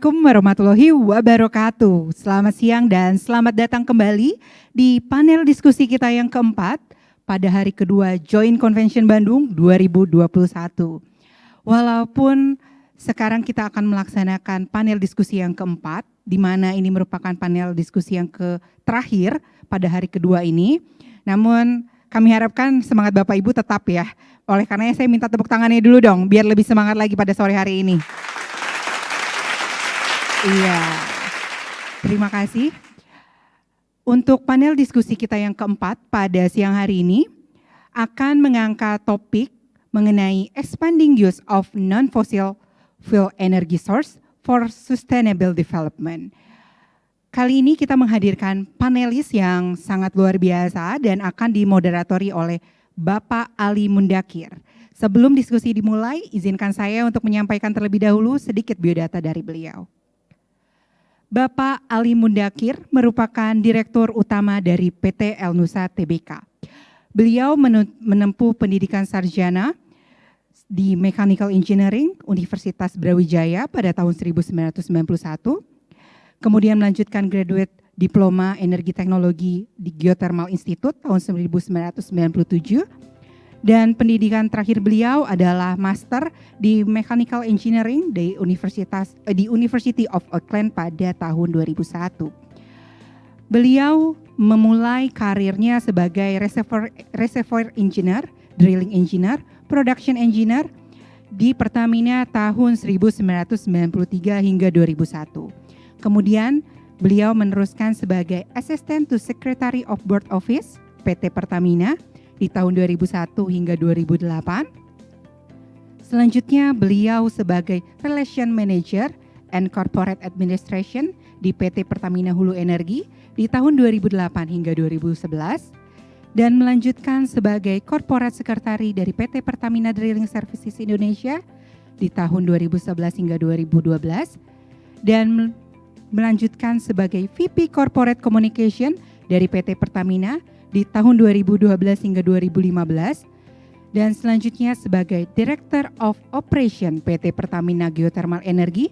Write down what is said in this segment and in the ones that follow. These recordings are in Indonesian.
Assalamualaikum warahmatullahi wabarakatuh. Selamat siang dan selamat datang kembali di panel diskusi kita yang keempat pada hari kedua Joint Convention Bandung 2021. Walaupun sekarang kita akan melaksanakan panel diskusi yang keempat, di mana ini merupakan panel diskusi yang terakhir pada hari kedua ini, namun kami harapkan semangat Bapak Ibu tetap ya. Oleh karenanya saya minta tepuk tangannya dulu dong, biar lebih semangat lagi pada sore hari ini. Iya, terima kasih. Untuk panel diskusi kita yang keempat pada siang hari ini akan mengangkat topik mengenai expanding use of non-fossil fuel energy source for sustainable development. Kali ini kita menghadirkan panelis yang sangat luar biasa dan akan dimoderatori oleh Bapak Ali Mundakir. Sebelum diskusi dimulai, izinkan saya untuk menyampaikan terlebih dahulu sedikit biodata dari beliau. Bapak Ali Mundakir merupakan Direktur Utama dari PT Elnusa Tbk. Beliau menempuh pendidikan sarjana di Mechanical Engineering Universitas Brawijaya pada tahun 1991, kemudian melanjutkan graduate diploma Energi Teknologi di Geothermal Institute tahun 1997, dan pendidikan terakhir beliau adalah master di Mechanical Engineering di University of Auckland pada tahun 2001. Beliau memulai karirnya sebagai reservoir engineer, drilling engineer, production engineer di Pertamina tahun 1993 hingga 2001. Kemudian beliau meneruskan sebagai Assistant to Secretary of Board Office PT Pertamina di tahun 2001 hingga 2008. Selanjutnya beliau sebagai Relation Manager and Corporate Administration di PT Pertamina Hulu Energi di tahun 2008 hingga 2011 dan melanjutkan sebagai Corporate Secretary dari PT Pertamina Drilling Services Indonesia di tahun 2011 hingga 2012 dan melanjutkan sebagai VP Corporate Communication dari PT Pertamina di tahun 2012 hingga 2015 dan selanjutnya sebagai Director of Operation PT Pertamina Geothermal Energi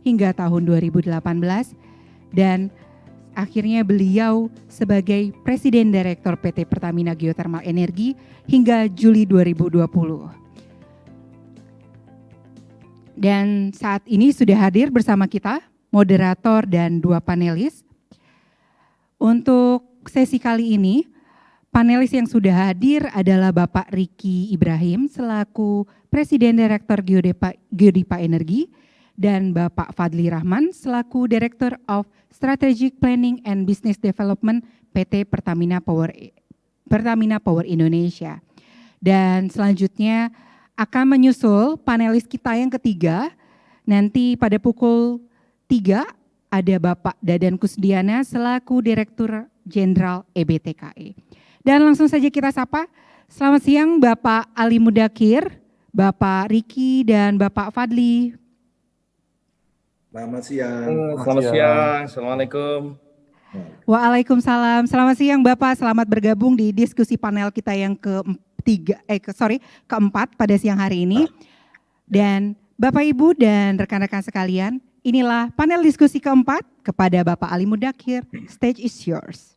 hingga tahun 2018 dan akhirnya beliau sebagai Presiden Direktur PT Pertamina Geothermal Energi hingga Juli 2020. Dan saat ini sudah hadir bersama kita moderator dan dua panelis. Untuk sesi kali ini, panelis yang sudah hadir adalah Bapak Riki Ibrahim selaku Presiden Direktur Geodipa Energi dan Bapak Fadli Rahman selaku Director of Strategic Planning and Business Development PT Pertamina Power Indonesia. Dan selanjutnya akan menyusul panelis kita yang ketiga, nanti pada pukul 3 ada Bapak Dadan Kusdiana selaku Direktur Jenderal EBTKE. Dan langsung saja kita sapa. Selamat siang Bapak Ali Mundakir, Bapak Riki, dan Bapak Fadli. Selamat siang. Selamat siang. Assalamualaikum. Waalaikumsalam. Selamat siang Bapak, selamat bergabung di diskusi panel kita yang keempat pada siang hari ini. Dan Bapak Ibu dan rekan-rekan sekalian, inilah panel diskusi keempat kepada Bapak Ali Mundakir. Stage is yours.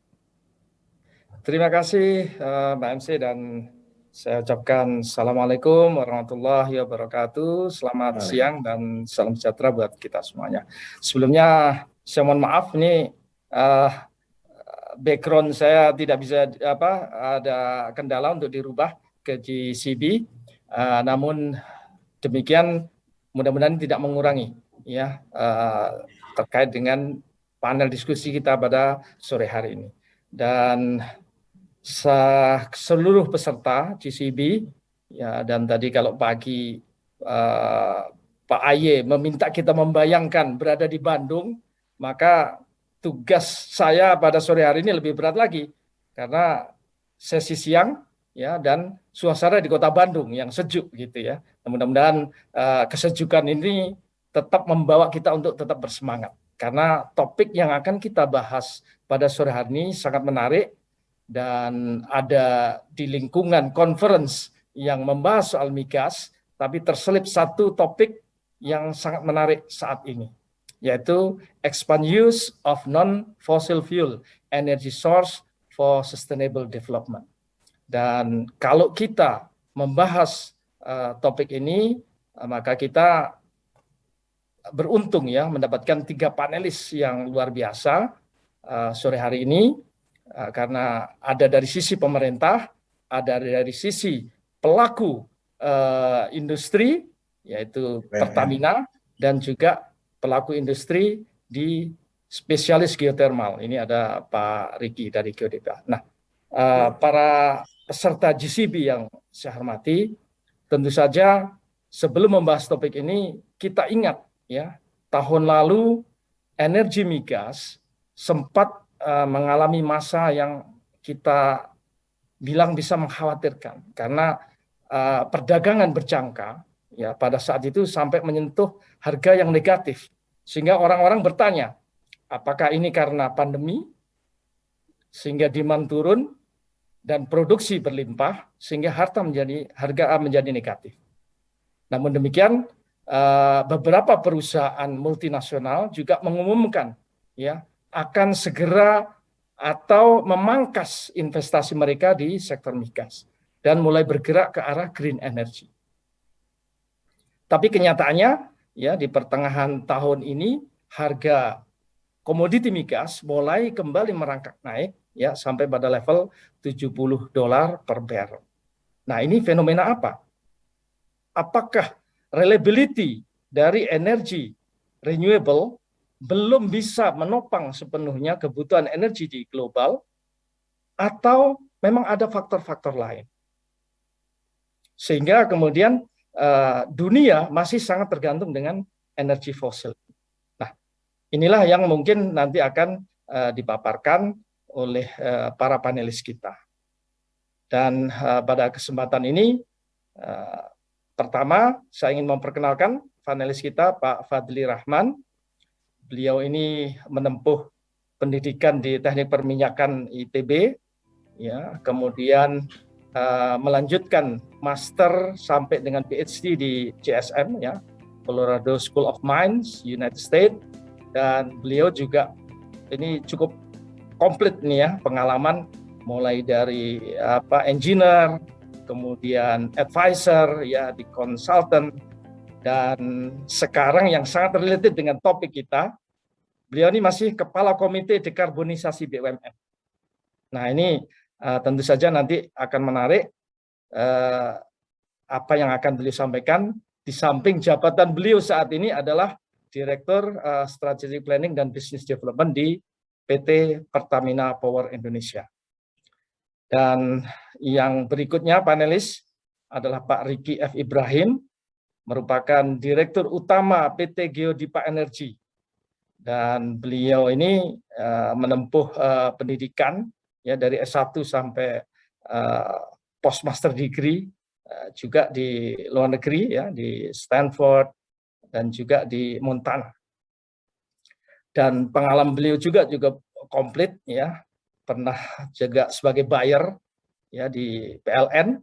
Terima kasih Mbak MC dan saya ucapkan Assalamualaikum warahmatullahi wabarakatuh. Selamat siang dan salam sejahtera buat kita semuanya. Sebelumnya saya mohon maaf ini background saya tidak bisa ada kendala untuk dirubah ke GCB. Namun demikian mudah-mudahan tidak mengurangi ya terkait dengan panel diskusi kita pada sore hari ini. Dan seluruh peserta GCB ya, dan tadi kalau pagi Pak Aye meminta kita membayangkan berada di Bandung, maka tugas saya pada sore hari ini lebih berat lagi karena sesi siang ya dan suasana di Kota Bandung yang sejuk gitu ya. Mudah-mudahan kesejukan ini tetap membawa kita untuk tetap bersemangat karena topik yang akan kita bahas pada sore hari ini sangat menarik. Dan ada di lingkungan conference yang membahas soal migas, tapi terselip satu topik yang sangat menarik saat ini. yaitu expand use of non-fossil fuel energy source for sustainable development. Dan kalau kita membahas topik ini, maka kita beruntung ya mendapatkan 3 panelis yang luar biasa sore hari ini, karena ada dari sisi pemerintah, ada dari sisi pelaku industri, yaitu Pertamina, dan juga pelaku industri di spesialis geothermal. Ini ada Pak Riki dari Geodipa. Nah, para peserta GCB yang saya hormati, tentu saja sebelum membahas topik ini, kita ingat ya, tahun lalu energi migas sempat mengalami masa yang kita bilang bisa mengkhawatirkan, karena perdagangan berjangka ya pada saat itu sampai menyentuh harga yang negatif, sehingga orang-orang bertanya, apakah ini karena pandemi sehingga demand turun dan produksi berlimpah sehingga harga menjadi negatif. Namun demikian, beberapa perusahaan multinasional juga mengumumkan ya akan segera atau memangkas investasi mereka di sektor migas dan mulai bergerak ke arah green energy. Tapi kenyataannya ya di pertengahan tahun ini harga komoditi migas mulai kembali merangkak naik ya sampai pada level $70 per barrel. Nah, ini fenomena apa? Apakah reliability dari energi renewable belum bisa menopang sepenuhnya kebutuhan energi di global, atau memang ada faktor-faktor lain? Sehingga kemudian dunia masih sangat tergantung dengan energi fosil. Nah, inilah yang mungkin nanti akan dipaparkan oleh para panelis kita. Dan pada kesempatan ini, pertama saya ingin memperkenalkan panelis kita, Pak Fadli Rahman. Beliau ini menempuh pendidikan di Teknik Perminyakan ITB, ya, kemudian melanjutkan master sampai dengan PhD di CSM, ya, Colorado School of Mines, United States, dan beliau juga ini cukup komplit nih ya pengalaman, mulai dari engineer, kemudian advisor, ya, di consultant. Dan sekarang yang sangat related dengan topik kita, beliau ini masih Kepala Komite Dekarbonisasi BUMN. Nah, ini tentu saja nanti akan menarik apa yang akan beliau sampaikan. Di samping jabatan beliau saat ini adalah Direktur Strategic Planning dan Business Development di PT Pertamina Power Indonesia. Dan yang berikutnya panelis adalah Pak Riki F. Ibrahim, merupakan Direktur Utama PT Geodipa Energi, dan beliau ini menempuh pendidikan ya dari S1 sampai postmaster degree juga di luar negeri ya, di Stanford dan juga di Montana. Dan pengalaman beliau juga komplit ya, pernah juga sebagai buyer ya di PLN.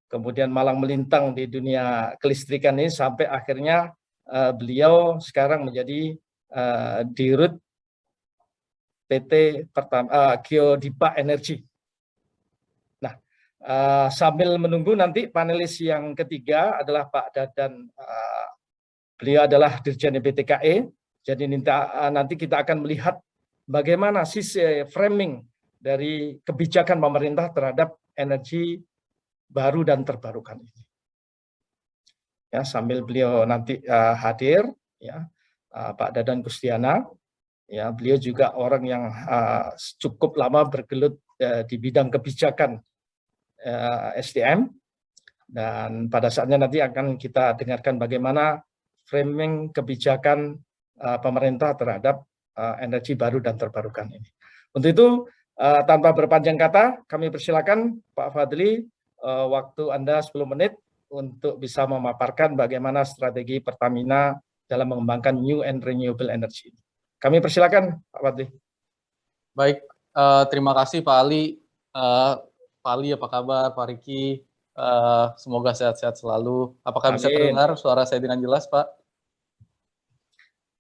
Kemudian malang melintang di dunia kelistrikan ini sampai akhirnya beliau sekarang menjadi Dirut PT Geodipa Energi. Nah, sambil menunggu nanti panelis yang ketiga adalah Pak Dadan, beliau adalah Dirjen BTKE. Jadi nanti kita akan melihat bagaimana sisi framing dari kebijakan pemerintah terhadap energi baru dan terbarukan ini. Ya, sambil beliau nanti hadir, ya, Pak Dadan Kustiana, ya, beliau juga orang yang cukup lama bergelut di bidang kebijakan SDM, dan pada saatnya nanti akan kita dengarkan bagaimana framing kebijakan pemerintah terhadap energi baru dan terbarukan ini. Untuk itu, tanpa berpanjang kata, kami persilakan Pak Fadli, waktu Anda 10 menit untuk bisa memaparkan bagaimana strategi Pertamina dalam mengembangkan new and renewable energy. Kami persilakan Pak Fadli. Baik, terima kasih Pak Ali. Pak Ali, apa kabar? Pak Riki, semoga sehat-sehat selalu. Apakah bisa terdengar suara saya dengan jelas, Pak?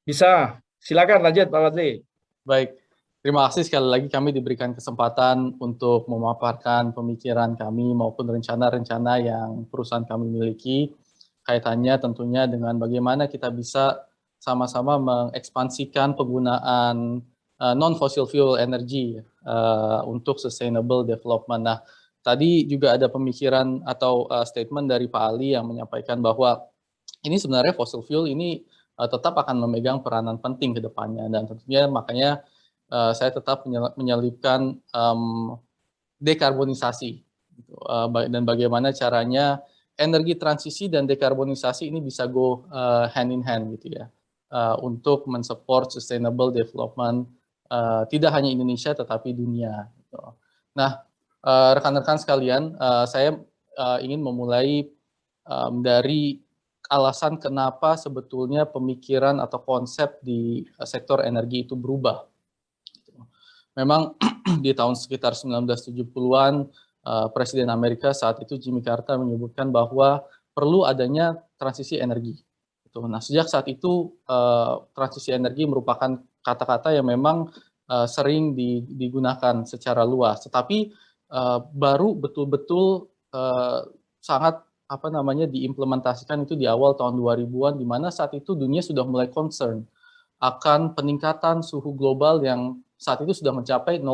Bisa. Silakan lanjut Pak Fadli. Baik, terima kasih sekali lagi kami diberikan kesempatan untuk memaparkan pemikiran kami maupun rencana-rencana yang perusahaan kami miliki, kaitannya tentunya dengan bagaimana kita bisa sama-sama mengekspansikan penggunaan non-fossil fuel energy untuk sustainable development. Nah, tadi juga ada pemikiran atau statement dari Pak Ali yang menyampaikan bahwa ini sebenarnya fossil fuel ini tetap akan memegang peranan penting ke depannya, dan tentunya makanya saya tetap menyelipkan dekarbonisasi gitu. Dan bagaimana caranya energi transisi dan dekarbonisasi ini bisa go hand in hand gitu ya, untuk mensupport sustainable development tidak hanya Indonesia tetapi dunia gitu. Nah, rekan-rekan sekalian, saya ingin memulai dari alasan kenapa sebetulnya pemikiran atau konsep di sektor energi itu berubah. Memang di tahun sekitar 1970-an, Presiden Amerika saat itu Jimmy Carter menyebutkan bahwa perlu adanya transisi energi. Nah, sejak saat itu transisi energi merupakan kata-kata yang memang sering digunakan secara luas, tetapi baru betul-betul sangat diimplementasikan itu di awal tahun 2000-an, di mana saat itu dunia sudah mulai concern akan peningkatan suhu global yang saat itu sudah mencapai 0,5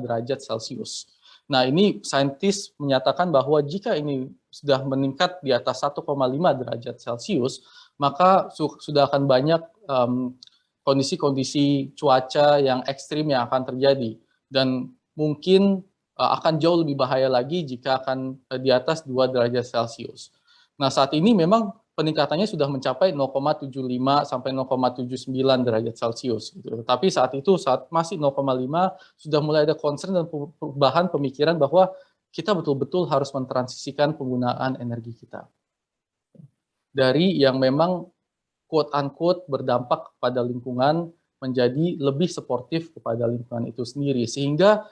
derajat Celcius. Nah, ini saintis menyatakan bahwa jika ini sudah meningkat di atas 1,5 derajat Celcius, maka sudah akan banyak kondisi-kondisi cuaca yang ekstrim yang akan terjadi, dan mungkin akan jauh lebih bahaya lagi jika akan di atas 2 derajat Celcius. Nah, saat ini memang peningkatannya sudah mencapai 0,75 sampai 0,79 derajat Celcius. Gitu. Tapi saat itu, saat masih 0,5, sudah mulai ada concern dan perubahan pemikiran bahwa kita betul-betul harus mentransisikan penggunaan energi kita. Dari yang memang quote-unquote berdampak kepada lingkungan menjadi lebih suportif kepada lingkungan itu sendiri. Sehingga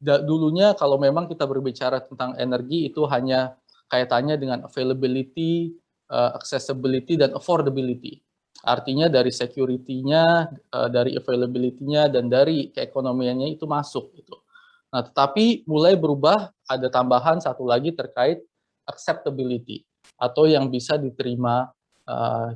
dulunya kalau memang kita berbicara tentang energi itu hanya kaitannya dengan availability, accessibility, dan affordability. Artinya dari security-nya, dari availability-nya, dan dari keekonomiannya itu masuk. Gitu. Nah, tetapi mulai berubah, ada tambahan satu lagi terkait acceptability, atau yang bisa diterima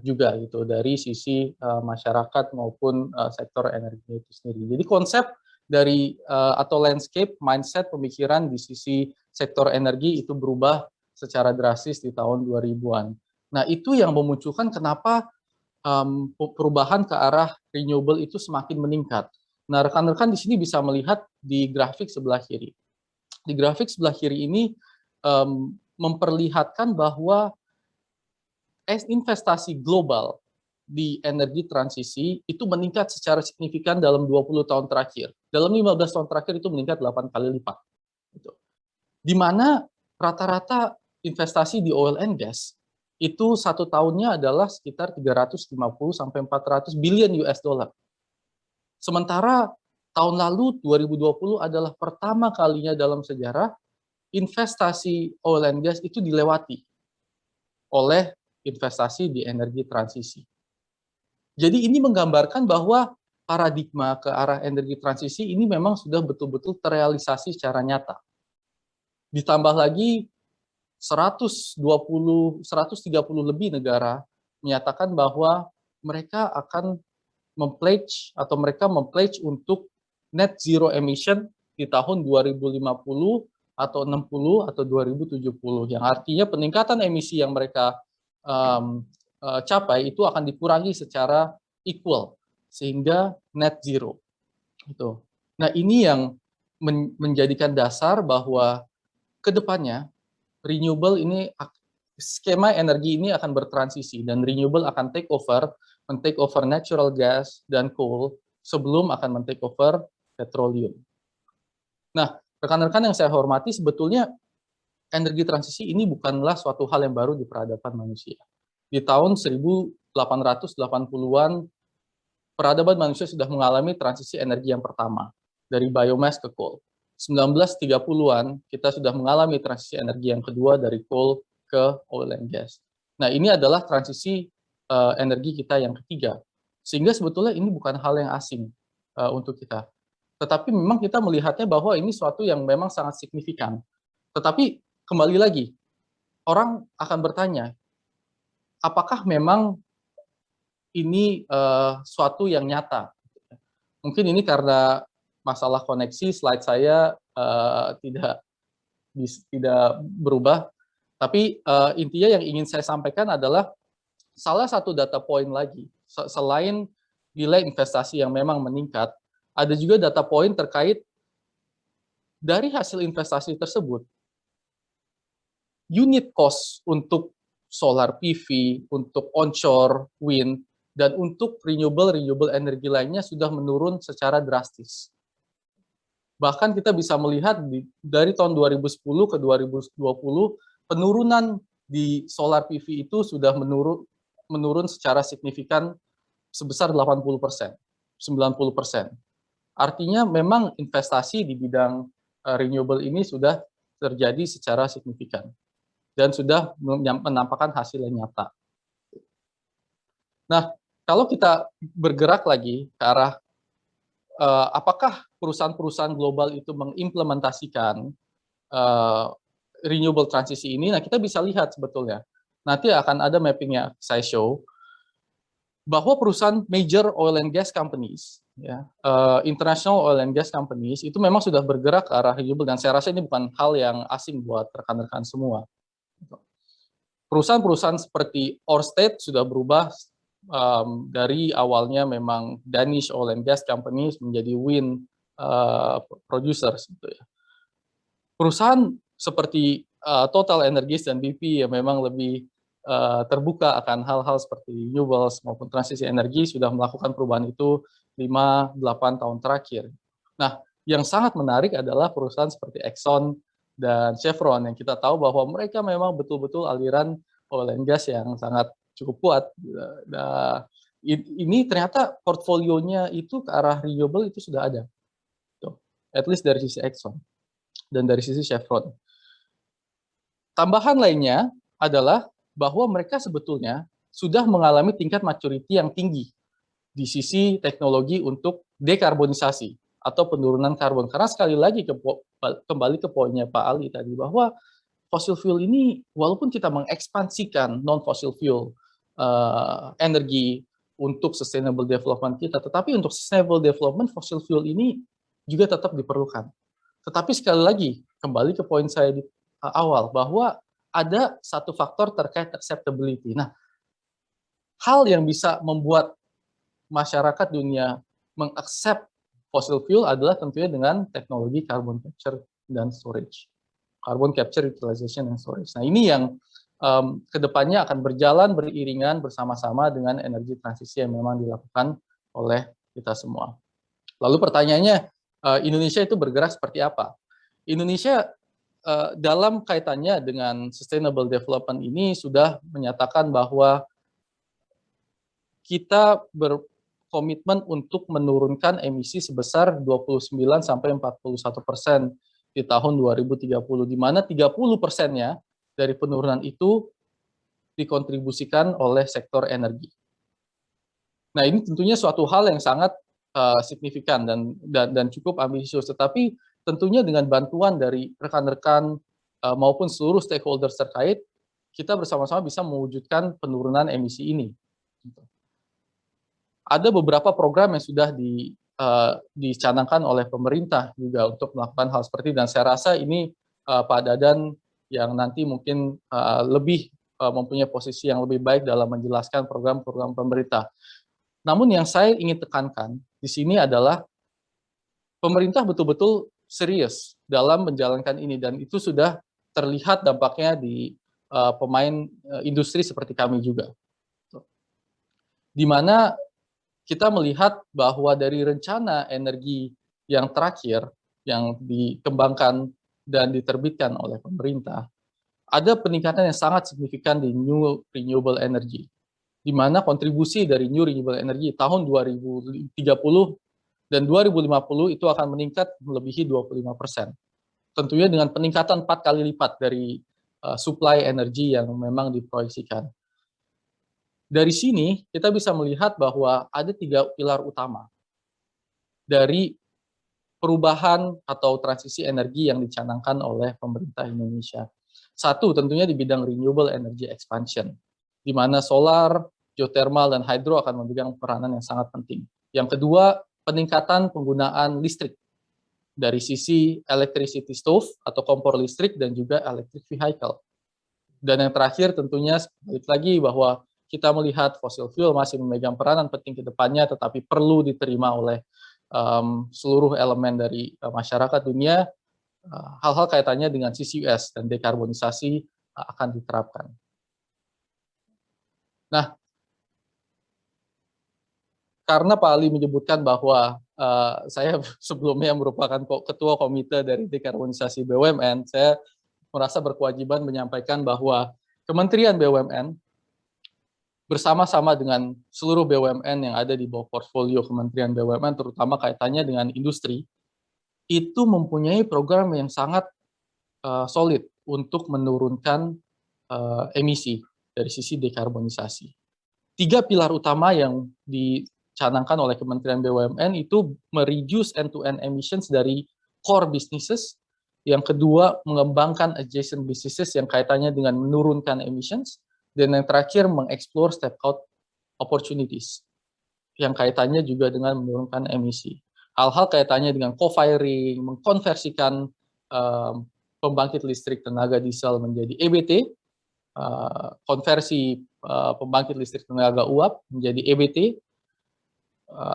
juga gitu dari sisi masyarakat maupun sektor energi itu sendiri. Jadi konsep dari atau landscape mindset pemikiran di sisi sektor energi itu berubah secara drastis di tahun 2000-an. Nah, itu yang memunculkan kenapa perubahan ke arah renewable itu semakin meningkat. Nah, rekan-rekan di sini bisa melihat di grafik sebelah kiri. Di grafik sebelah kiri ini memperlihatkan bahwa investasi global di energi transisi itu meningkat secara signifikan dalam 20 tahun terakhir. Dalam 15 tahun terakhir itu meningkat 8 kali lipat. Gitu. Di mana rata-rata investasi di oil and gas itu satu tahunnya adalah sekitar 350 sampai 400 billion US dollar. Sementara tahun lalu 2020 adalah pertama kalinya dalam sejarah investasi oil and gas itu dilewati oleh investasi di energi transisi. Jadi ini menggambarkan bahwa paradigma ke arah energi transisi ini memang sudah betul-betul terrealisasi secara nyata. Ditambah lagi 130 lebih negara menyatakan bahwa mereka akan mempledge untuk net zero emission di tahun 2050 atau 60 atau 2070, yang artinya peningkatan emisi yang mereka capai itu akan dikurangi secara equal sehingga net zero. Gitu. Nah, ini yang menjadikan dasar bahwa ke depannya renewable ini, skema energi ini akan bertransisi dan renewable akan take over natural gas dan coal sebelum akan men-take over petroleum. Nah, rekan-rekan yang saya hormati, sebetulnya energi transisi ini bukanlah suatu hal yang baru di peradaban manusia. Di tahun 1880-an, peradaban manusia sudah mengalami transisi energi yang pertama, dari biomass ke coal. 1930-an, kita sudah mengalami transisi energi yang kedua dari coal ke oil and gas. Nah, ini adalah transisi energi kita yang ketiga. Sehingga sebetulnya ini bukan hal yang asing untuk kita. Tetapi memang kita melihatnya bahwa ini suatu yang memang sangat signifikan. Tetapi kembali lagi, orang akan bertanya, apakah memang ini suatu yang nyata? Mungkin ini karena masalah koneksi, slide saya tidak berubah. Tapi intinya yang ingin saya sampaikan adalah salah satu data point lagi, selain nilai investasi yang memang meningkat, ada juga data point terkait dari hasil investasi tersebut, unit cost untuk solar PV, untuk onshore wind, dan untuk renewable energy lainnya sudah menurun secara drastis. Bahkan kita bisa melihat dari tahun 2010 ke 2020, penurunan di solar PV itu sudah menurun secara signifikan sebesar 80%, 90%. Artinya memang investasi di bidang renewable ini sudah terjadi secara signifikan dan sudah menampakkan hasil yang nyata. Nah, kalau kita bergerak lagi ke arah apakah perusahaan-perusahaan global itu mengimplementasikan renewable transisi ini? Nah, kita bisa lihat sebetulnya. Nanti akan ada mappingnya saya show bahwa perusahaan major oil and gas companies, ya, international oil and gas companies itu memang sudah bergerak ke arah renewable, dan saya rasa ini bukan hal yang asing buat rekan-rekan semua. Perusahaan-perusahaan seperti Ørsted sudah berubah dari awalnya memang Danish oil and gas companies menjadi wind producers, gitu ya. Perusahaan seperti Total Energies dan BP yang memang lebih terbuka akan hal-hal seperti renewables maupun transisi energi sudah melakukan perubahan itu 5-8 tahun terakhir. Nah, yang sangat menarik adalah perusahaan seperti Exxon dan Chevron yang kita tahu bahwa mereka memang betul-betul aliran oil and gas yang sangat cukup kuat. Nah, ini ternyata portfolionya itu ke arah renewable itu sudah ada. At least dari sisi Exxon dan dari sisi Chevron. Tambahan lainnya adalah bahwa mereka sebetulnya sudah mengalami tingkat maturity yang tinggi di sisi teknologi untuk dekarbonisasi atau penurunan karbon. Karena sekali lagi kembali ke poinnya Pak Ali tadi, bahwa fossil fuel ini walaupun kita mengekspansikan non-fossil fuel energi untuk sustainable development kita, tetapi untuk sustainable development fossil fuel ini juga tetap diperlukan. Tetapi sekali lagi, kembali ke poin saya di awal, bahwa ada satu faktor terkait acceptability. Nah, hal yang bisa membuat masyarakat dunia mengaccept fossil fuel adalah tentunya dengan teknologi carbon capture dan storage. Carbon capture, utilization, dan storage. Nah, ini yang kedepannya akan berjalan beriringan bersama-sama dengan energi transisi yang memang dilakukan oleh kita semua. Lalu pertanyaannya, Indonesia itu bergerak seperti apa? Indonesia dalam kaitannya dengan sustainable development ini sudah menyatakan bahwa kita berkomitmen untuk menurunkan emisi sebesar 29-41% di tahun 2030, di mana 30%-nya dari penurunan itu dikontribusikan oleh sektor energi. Nah, ini tentunya suatu hal yang sangat signifikan dan cukup ambisius, tetapi tentunya dengan bantuan dari rekan-rekan maupun seluruh stakeholders terkait, kita bersama-sama bisa mewujudkan penurunan emisi ini. Ada beberapa program yang sudah dicanangkan oleh pemerintah juga untuk melakukan hal seperti ini, dan saya rasa ini Pak Dadan yang nanti mungkin lebih mempunyai posisi yang lebih baik dalam menjelaskan program-program pemerintah. Namun yang saya ingin tekankan di sini adalah pemerintah betul-betul serius dalam menjalankan ini, dan itu sudah terlihat dampaknya di pemain industri seperti kami juga. Di mana kita melihat bahwa dari rencana energi yang terakhir yang dikembangkan dan diterbitkan oleh pemerintah, ada peningkatan yang sangat signifikan di new renewable energy, di mana kontribusi dari new renewable energy tahun 2030 dan 2050 itu akan meningkat melebihi 25%. Tentunya dengan peningkatan 4 kali lipat dari supply energi yang memang diproyeksikan. Dari sini kita bisa melihat bahwa ada 3 pilar utama dari perubahan atau transisi energi yang dicanangkan oleh pemerintah Indonesia. Satu, tentunya di bidang renewable energy expansion, di mana solar, geothermal, dan hydro akan memegang peranan yang sangat penting. Yang kedua, peningkatan penggunaan listrik dari sisi electricity stove atau kompor listrik dan juga electric vehicle. Dan yang terakhir tentunya balik lagi bahwa kita melihat fossil fuel masih memegang peranan penting ke depannya, tetapi perlu diterima oleh seluruh elemen dari masyarakat dunia. Hal-hal kaitannya dengan CCUS dan dekarbonisasi akan diterapkan. Nah, karena Pak Ali menyebutkan bahwa saya sebelumnya merupakan ketua komite dari dekarbonisasi BUMN, saya merasa berkewajiban menyampaikan bahwa Kementerian BUMN bersama-sama dengan seluruh BUMN yang ada di bawah portfolio Kementerian BUMN, terutama kaitannya dengan industri, itu mempunyai program yang sangat solid untuk menurunkan emisi dari sisi dekarbonisasi. 3 pilar utama yang dicanangkan oleh Kementerian BUMN itu mereduce end-to-end emissions dari core businesses. Yang kedua, mengembangkan adjacent businesses yang kaitannya dengan menurunkan emissions. Dan yang terakhir, mengeksplor step-out opportunities yang kaitannya juga dengan menurunkan emisi. Hal-hal kaitannya dengan co-firing, mengkonversikan pembangkit listrik tenaga diesel menjadi EBT, konversi pembangkit listrik tenaga uap menjadi EBT,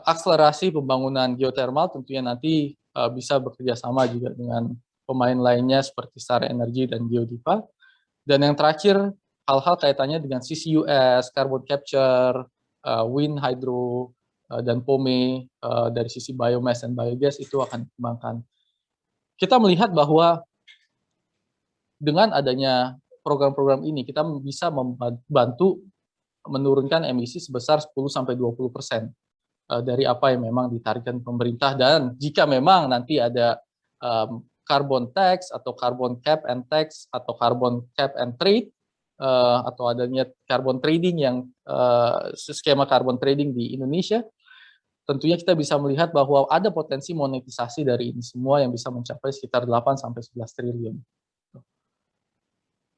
akselerasi pembangunan geothermal tentunya nanti bisa bekerja sama juga dengan pemain lainnya seperti Star Energy dan Geodipa. Dan yang terakhir, hal-hal kaitannya dengan CCUS, carbon capture, wind, hydro, dan POME dari sisi biomass dan biogas itu akan dikembangkan. Kita melihat bahwa dengan adanya program-program ini, kita bisa membantu menurunkan emisi sebesar 10-20% dari apa yang memang ditargetkan pemerintah. Dan jika memang nanti ada carbon tax atau carbon cap and tax atau carbon cap and trade atau adanya carbon trading yang skema carbon trading di Indonesia, tentunya kita bisa melihat bahwa ada potensi monetisasi dari ini semua yang bisa mencapai sekitar 8-11 triliun.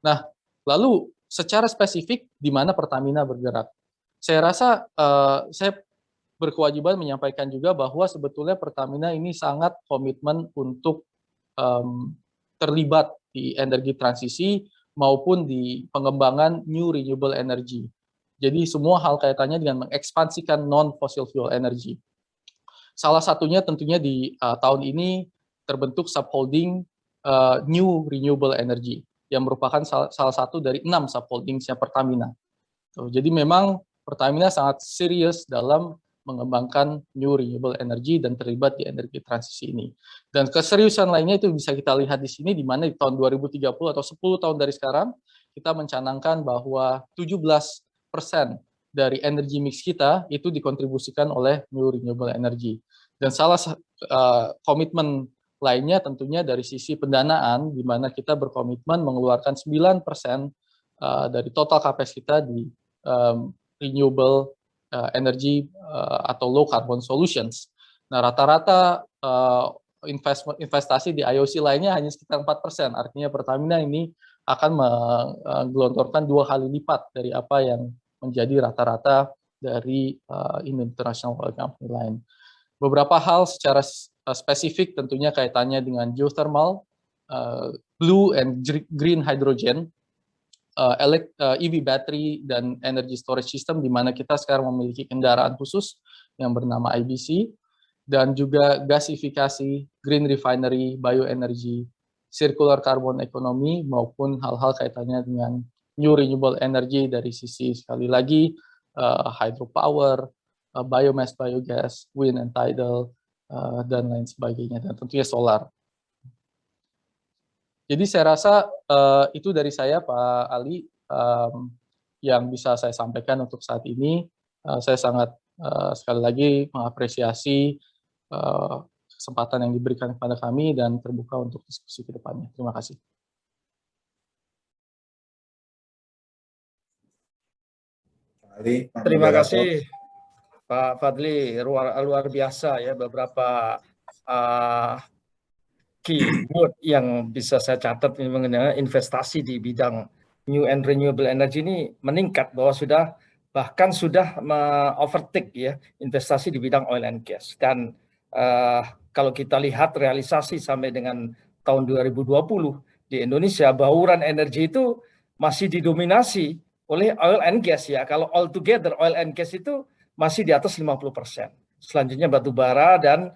Nah, lalu secara spesifik di mana Pertamina bergerak? Saya rasa saya berkewajiban menyampaikan juga bahwa sebetulnya Pertamina ini sangat komitmen untuk terlibat di energi transisi maupun di pengembangan new renewable energy. Jadi semua hal kaitannya dengan mengekspansikan non-fossil fuel energy. Salah satunya tentunya di tahun ini terbentuk subholding new renewable energy yang merupakan salah satu dari 6 subholdingsnya Pertamina. Jadi memang Pertamina sangat serius dalam mengembangkan new renewable energy dan terlibat di energi transisi ini. Dan keseriusan lainnya itu bisa kita lihat di sini, di mana di tahun 2030 atau 10 tahun dari sekarang, kita mencanangkan bahwa 17% dari energi mix kita itu dikontribusikan oleh new renewable energy. Dan salah komitmen lainnya tentunya dari sisi pendanaan, di mana kita berkomitmen mengeluarkan 9% dari total CAPEX kita di renewable energy atau low carbon solutions. Nah, rata-rata investasi di IOC lainnya hanya sekitar 4%. Artinya Pertamina ini akan menggelontorkan 2 kali lipat dari apa yang menjadi rata-rata dari international oil company lain. Beberapa hal secara spesifik tentunya kaitannya dengan geothermal, blue and green hydrogen, EV battery, dan energy storage system, di mana kita sekarang memiliki kendaraan khusus yang bernama IBC, dan juga gasifikasi, green refinery, bioenergy, circular carbon economy, maupun hal-hal kaitannya dengan new renewable energy dari sisi sekali lagi hydropower, biomass, biogas, wind and tidal, dan lain sebagainya, dan tentunya solar. Jadi saya rasa itu dari saya, Pak Ali, yang bisa saya sampaikan untuk saat ini. Saya sangat sekali lagi mengapresiasi kesempatan yang diberikan kepada kami dan terbuka untuk diskusi ke depannya. Terima kasih. kali Pak Terima Moderator. kasih Pak Fadli, luar biasa ya beberapa keyword yang bisa saya catat ini mengenai investasi di bidang new and renewable energy ini meningkat, bahwa bahkan sudah overtake ya investasi di bidang oil and gas. Dan kalau kita lihat realisasi sampai dengan tahun 2020 di Indonesia, bauran energi itu masih didominasi oleh oil and gas ya. Kalau all together oil and gas itu masih di atas 50%. Selanjutnya batu bara dan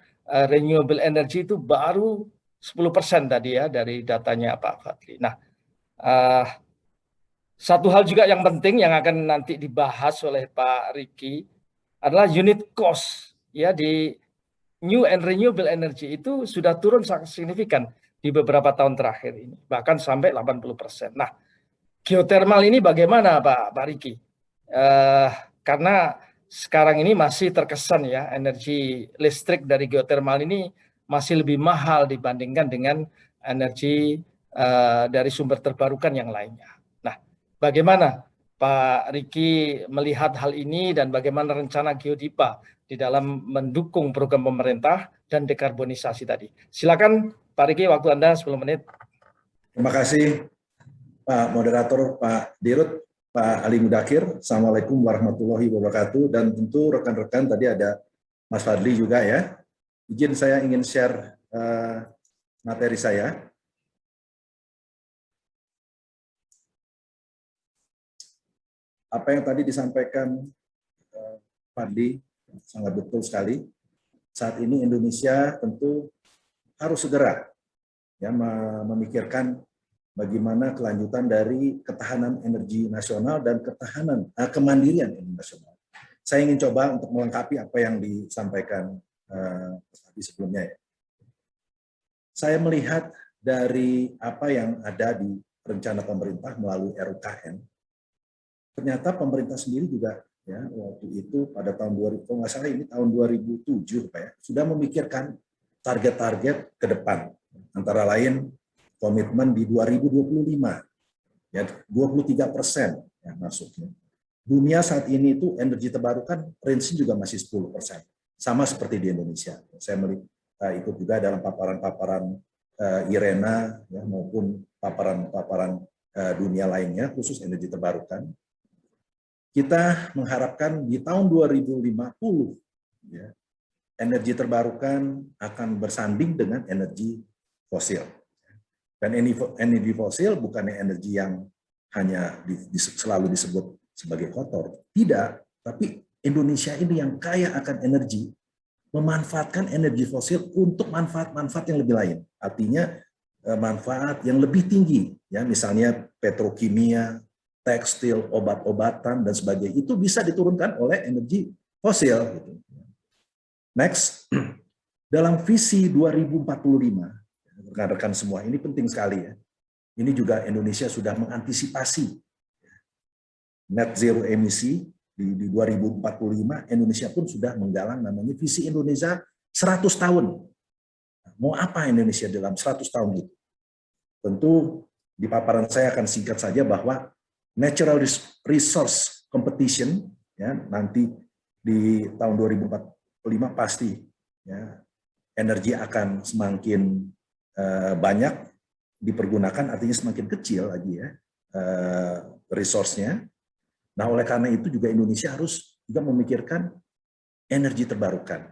renewable energy itu baru 10% tadi ya dari datanya Pak Fadli. Nah, satu hal juga yang penting yang akan nanti dibahas oleh Pak Riki adalah unit cost ya di new and renewable energy itu sudah turun sangat signifikan di beberapa tahun terakhir ini, bahkan sampai 80%. Nah, geothermal ini bagaimana Pak Riki? Karena sekarang ini masih terkesan ya energi listrik dari geothermal ini masih lebih mahal dibandingkan dengan energi dari sumber terbarukan yang lainnya. Nah, bagaimana Pak Riki melihat hal ini dan bagaimana rencana Geodipa di dalam mendukung program pemerintah dan dekarbonisasi tadi? Silakan Pak Riki, waktu Anda 10 menit. Terima kasih Pak Moderator, Pak Dirut, Pak Ali Mudakir. Assalamualaikum warahmatullahi wabarakatuh. Dan tentu rekan-rekan tadi ada Mas Fadli juga ya. Izin saya ingin share materi saya. Apa yang tadi disampaikan Fadli sangat betul sekali. Saat ini Indonesia tentu harus segera ya memikirkan bagaimana kelanjutan dari ketahanan energi nasional dan kemandirian energi nasional. Saya ingin coba untuk melengkapi apa yang disampaikan tadi sebelumnya ya. Saya melihat dari apa yang ada di rencana pemerintah melalui RUKN, ternyata pemerintah sendiri juga ya waktu itu pada tahun 2000, kalau nggak salah ini tahun 2007 Pak ya, sudah memikirkan target-target ke depan, antara lain komitmen di 2025 ya 23% ya masuknya. Dunia saat ini itu energi terbarukan range juga masih 10%. Sama seperti di Indonesia. Saya melihat ikut juga dalam paparan-paparan IRENA ya, maupun paparan-paparan dunia lainnya khusus energi terbarukan. Kita mengharapkan di tahun 2050 ya, energi terbarukan akan bersanding dengan energi fosil. Dan energi fosil bukannya energi yang hanya selalu disebut sebagai kotor. Tidak, tapi Indonesia ini yang kaya akan energi, memanfaatkan energi fosil untuk manfaat-manfaat yang lebih lain. Artinya manfaat yang lebih tinggi, ya misalnya petrokimia, tekstil, obat-obatan, dan sebagainya. Itu bisa diturunkan oleh energi fosil. Next, dalam visi 2045, rekan-rekan semua, ini penting sekali ya. Ini juga Indonesia sudah mengantisipasi net zero emisi. Di 2045 Indonesia pun sudah menggalang namanya visi Indonesia 100 tahun. Mau apa Indonesia dalam 100 tahun itu? Tentu di paparan saya akan singkat saja bahwa natural resource competition ya nanti di tahun 2045 pasti ya energi akan semakin banyak dipergunakan, artinya semakin kecil lagi ya resource-nya. Nah, oleh karena itu juga Indonesia harus juga memikirkan energi terbarukan.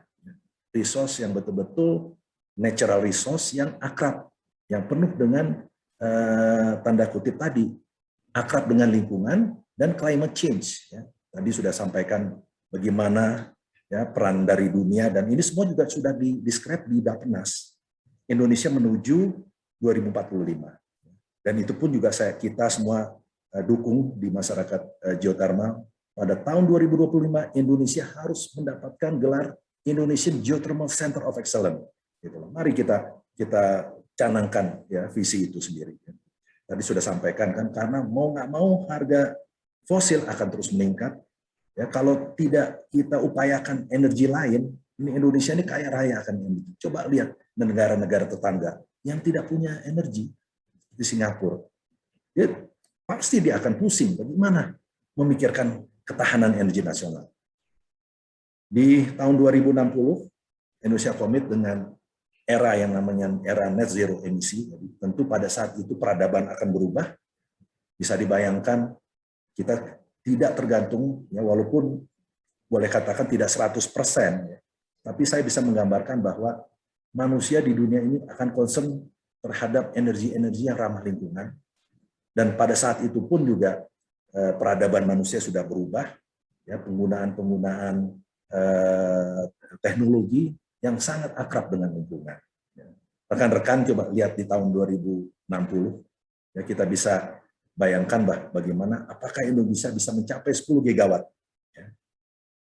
Resource yang betul-betul natural resource yang akrab, yang penuh dengan tanda kutip tadi, akrab dengan lingkungan dan climate change. Ya. Tadi sudah sampaikan bagaimana ya peran dari dunia, dan ini semua juga sudah di-describe di Bappenas. Indonesia menuju 2045. Dan itu pun juga kita semua dukung di masyarakat geothermal. Pada tahun 2025 Indonesia harus mendapatkan gelar Indonesian Geothermal Center of Excellence. Gitu. Mari kita canangkan ya visi itu sendiri. Tadi sudah sampaikan kan, karena mau nggak mau harga fosil akan terus meningkat. Ya, kalau tidak kita upayakan energi lain, ini Indonesia ini kaya raya akan energi. Coba lihat negara-negara tetangga yang tidak punya energi di Singapura. Pasti dia akan pusing bagaimana memikirkan ketahanan energi nasional. Di tahun 2060, Indonesia komit dengan era yang namanya era net zero emisi. Tentu pada saat itu peradaban akan berubah. Bisa dibayangkan kita tidak tergantung, ya, walaupun boleh katakan tidak 100%, ya, tapi saya bisa menggambarkan bahwa manusia di dunia ini akan concern terhadap energi-energi yang ramah lingkungan. Dan pada saat itu pun juga peradaban manusia sudah berubah, ya, penggunaan teknologi yang sangat akrab dengan lingkungan. Rekan-rekan coba lihat di tahun 2060, ya, kita bisa bayangkan bagaimana apakah Indonesia bisa mencapai 10 gigawatt. Ya.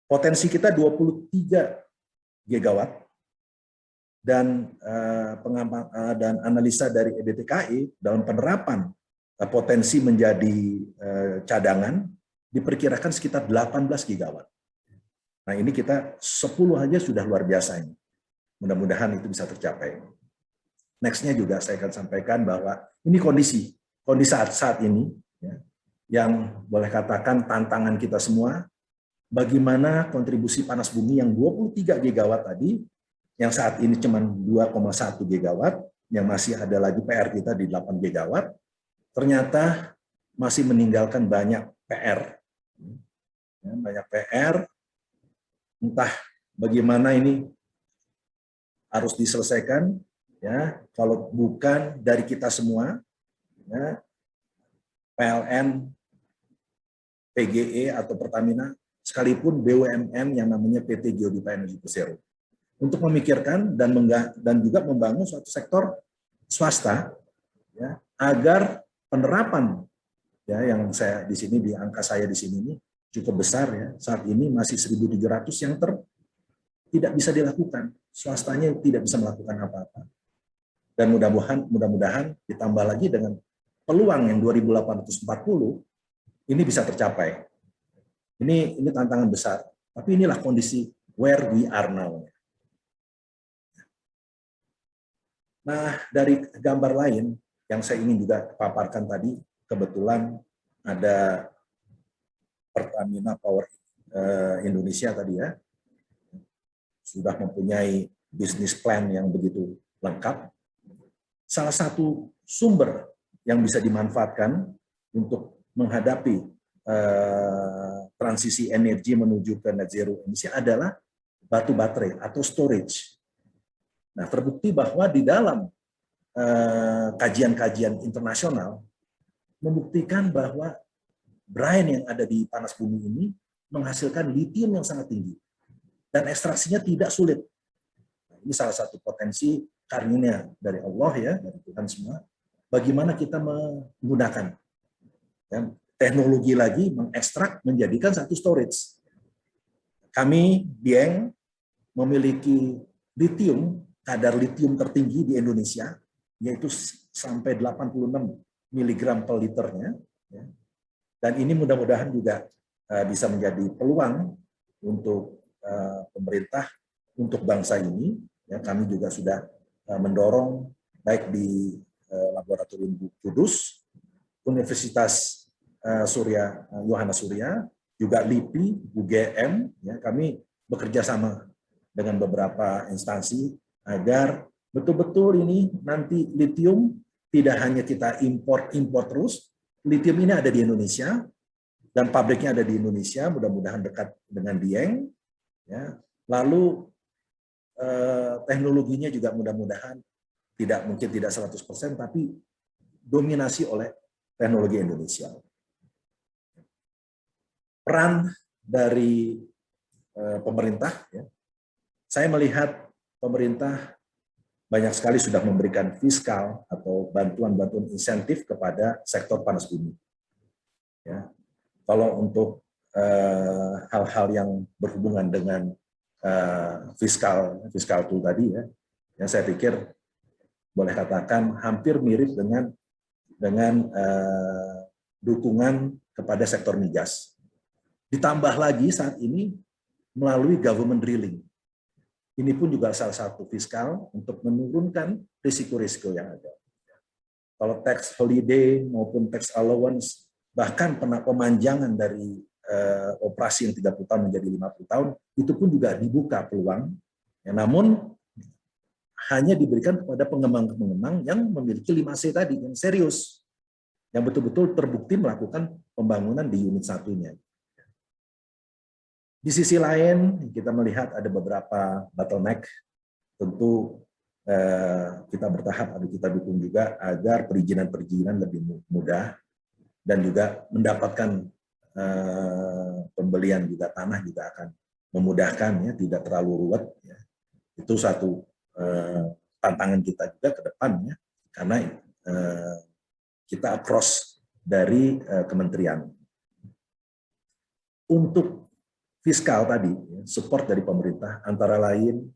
Potensi kita 23 gigawatt, dan analisa dari EDTKI dalam penerapan potensi menjadi cadangan diperkirakan sekitar 18 gigawatt. Nah, ini kita 10 aja sudah luar biasa ini. Mudah-mudahan itu bisa tercapai. Next-nya juga saya akan sampaikan bahwa ini kondisi saat ini, ya, yang boleh katakan tantangan kita semua, bagaimana kontribusi panas bumi yang 23 gigawatt tadi, yang saat ini cuma 2,1 gigawatt, yang masih ada lagi PR kita di 8 gigawatt, ternyata masih meninggalkan banyak PR. Ya, banyak PR, entah bagaimana ini harus diselesaikan, ya, kalau bukan dari kita semua, ya, PLN, PGE atau Pertamina, sekalipun BUMN yang namanya PT Geodipa Energi Persero, untuk memikirkan dan juga membangun suatu sektor swasta, ya, agar penerapan, ya, yang saya di sini, di angka saya di sini ini cukup besar, ya, saat ini masih 1.700 yang tidak bisa dilakukan, swastanya tidak bisa melakukan apa-apa. Dan mudah-mudahan ditambah lagi dengan peluang yang 2.840, ini bisa tercapai. Ini tantangan besar, tapi inilah kondisi where we are now. Nah, dari gambar lain yang saya ingin juga paparkan tadi, kebetulan ada Pertamina Power Indonesia tadi, ya, sudah mempunyai bisnis plan yang begitu lengkap. Salah satu sumber yang bisa dimanfaatkan untuk menghadapi transisi energi menuju ke net zero emisi adalah batu baterai atau storage. Nah, terbukti bahwa di dalam kajian-kajian internasional membuktikan bahwa brine yang ada di panas bumi ini menghasilkan litium yang sangat tinggi dan ekstraksinya tidak sulit. Nah, ini salah satu potensi karunia dari Allah, ya, dari Tuhan semua. Bagaimana kita menggunakan, ya, teknologi lagi mengekstrak menjadikan satu storage. Kami Dieng memiliki litium, kadar litium tertinggi di Indonesia, yaitu sampai 86 mg per liternya. Ya. Dan ini mudah-mudahan juga bisa menjadi peluang untuk pemerintah, untuk bangsa ini. Ya, kami juga sudah mendorong baik di Laboratorium Kudus, Universitas Yohanes Surya, juga LIPI, UGM, ya, kami bekerja sama dengan beberapa instansi agar betul-betul ini nanti litium tidak hanya kita impor terus, litium ini ada di Indonesia dan pabriknya ada di Indonesia, mudah-mudahan dekat dengan Dieng, ya. Lalu teknologinya juga mudah-mudahan mungkin tidak 100%, tapi dominasi oleh teknologi Indonesia. Peran dari pemerintah, ya, saya melihat pemerintah banyak sekali sudah memberikan fiskal atau bantuan-bantuan insentif kepada sektor panas bumi. Ya, kalau untuk hal-hal yang berhubungan dengan fiskal tool tadi, ya, yang saya pikir boleh katakan hampir mirip dengan dukungan kepada sektor migas. Ditambah lagi saat ini melalui government drilling. Ini pun juga salah satu fiskal untuk menurunkan risiko-risiko yang ada. Kalau tax holiday maupun tax allowance, bahkan pemanjangan dari operasi yang 30 tahun menjadi 50 tahun, itu pun juga dibuka peluang, ya, namun hanya diberikan kepada pengembang-pengembang yang memiliki 5C tadi, yang serius, yang betul-betul terbukti melakukan pembangunan di unit satunya. Di sisi lain, kita melihat ada beberapa bottleneck, tentu kita bertahap, kita dukung juga agar perizinan-perizinan lebih mudah, dan juga mendapatkan pembelian juga tanah juga akan memudahkan, ya, tidak terlalu ruwet. Ya. Itu satu tantangan kita juga ke depan, ya, karena kita across dari kementerian. Untuk fiskal tadi, ya, support dari pemerintah antara lain,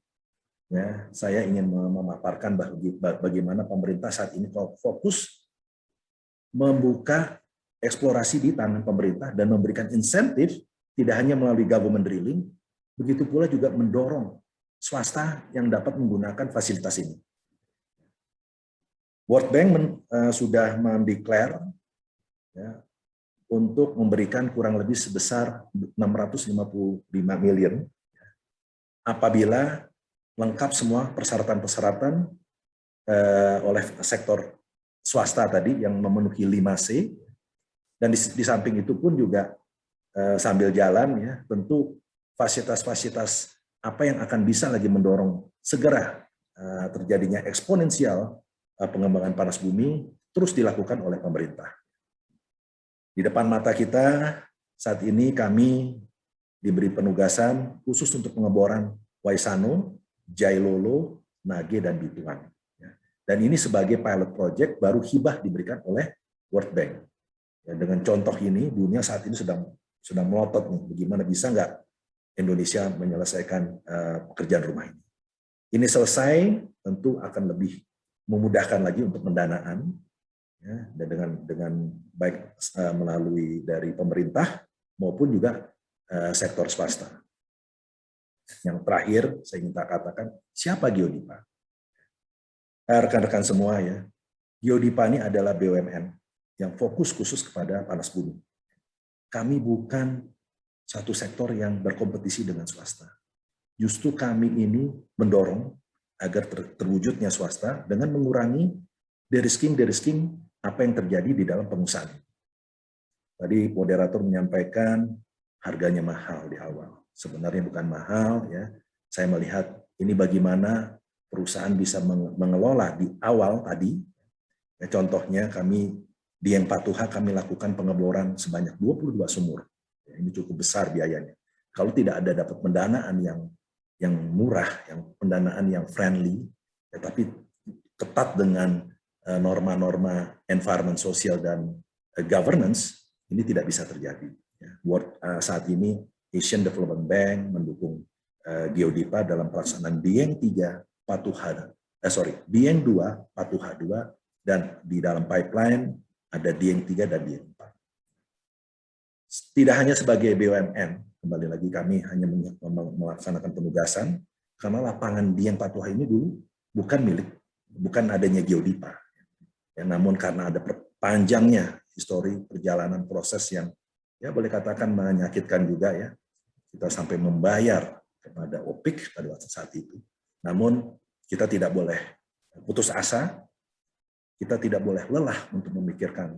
ya, saya ingin memaparkan bagaimana pemerintah saat ini fokus membuka eksplorasi di tanah pemerintah dan memberikan insentif tidak hanya melalui government drilling, begitu pula juga mendorong swasta yang dapat menggunakan fasilitas ini. World Bank sudah mendeklar, ya, untuk memberikan kurang lebih sebesar 655 miliar apabila lengkap semua persyaratan-persyaratan oleh sektor swasta tadi yang memenuhi 5C. Dan di samping itu pun juga sambil jalan, ya, tentu fasilitas-fasilitas apa yang akan bisa lagi mendorong segera terjadinya eksponensial pengembangan panas bumi terus dilakukan oleh pemerintah. Di depan mata kita saat ini kami diberi penugasan khusus untuk pengeboran Waisano, Jailolo, Nage, dan Bituan. Dan ini sebagai pilot project baru hibah diberikan oleh World Bank. Ya, dengan contoh ini, dunia saat ini sedang melotot nih, bagaimana bisa nggak Indonesia menyelesaikan pekerjaan rumah ini. Ini selesai, tentu akan lebih memudahkan lagi untuk pendanaan, ya, dan dengan baik melalui dari pemerintah maupun juga sektor swasta. Yang terakhir, saya ingin katakan, siapa Geodipa? Rekan-rekan semua, ya, Geodipa ini adalah BUMN yang fokus khusus kepada panas bumi. Kami bukan satu sektor yang berkompetisi dengan swasta. Justru kami ini mendorong agar terwujudnya swasta dengan mengurangi de-risking apa yang terjadi di dalam pengusahaan. Tadi moderator menyampaikan harganya mahal di awal. Sebenarnya bukan mahal, ya. Saya melihat ini bagaimana perusahaan bisa mengelola di awal tadi. Ya, contohnya kami di Yang Patuha kami lakukan pengeboran sebanyak 22 sumur. Ya, ini cukup besar biayanya. Kalau tidak ada dapat pendanaan yang murah, yang pendanaan yang friendly, ya, tapi ketat dengan norma-norma environment, sosial, dan governance, ini tidak bisa terjadi. Ya, saat ini Asian Development Bank mendukung Geodipa dalam pelaksanaan Dieng 3 Patuha, Dieng 2 Patuha 2, dan di dalam pipeline ada Dieng 3 dan Dieng 4. Tidak hanya sebagai BUMN, kembali lagi kami hanya melaksanakan penugasan, karena lapangan Dieng Patuha ini dulu bukan adanya Geodipa. Ya, namun karena ada panjangnya histori perjalanan proses yang, ya, boleh katakan menyakitkan juga, ya, kita sampai membayar kepada OPIK pada waktu saat itu. Namun kita tidak boleh putus asa, kita tidak boleh lelah untuk memikirkan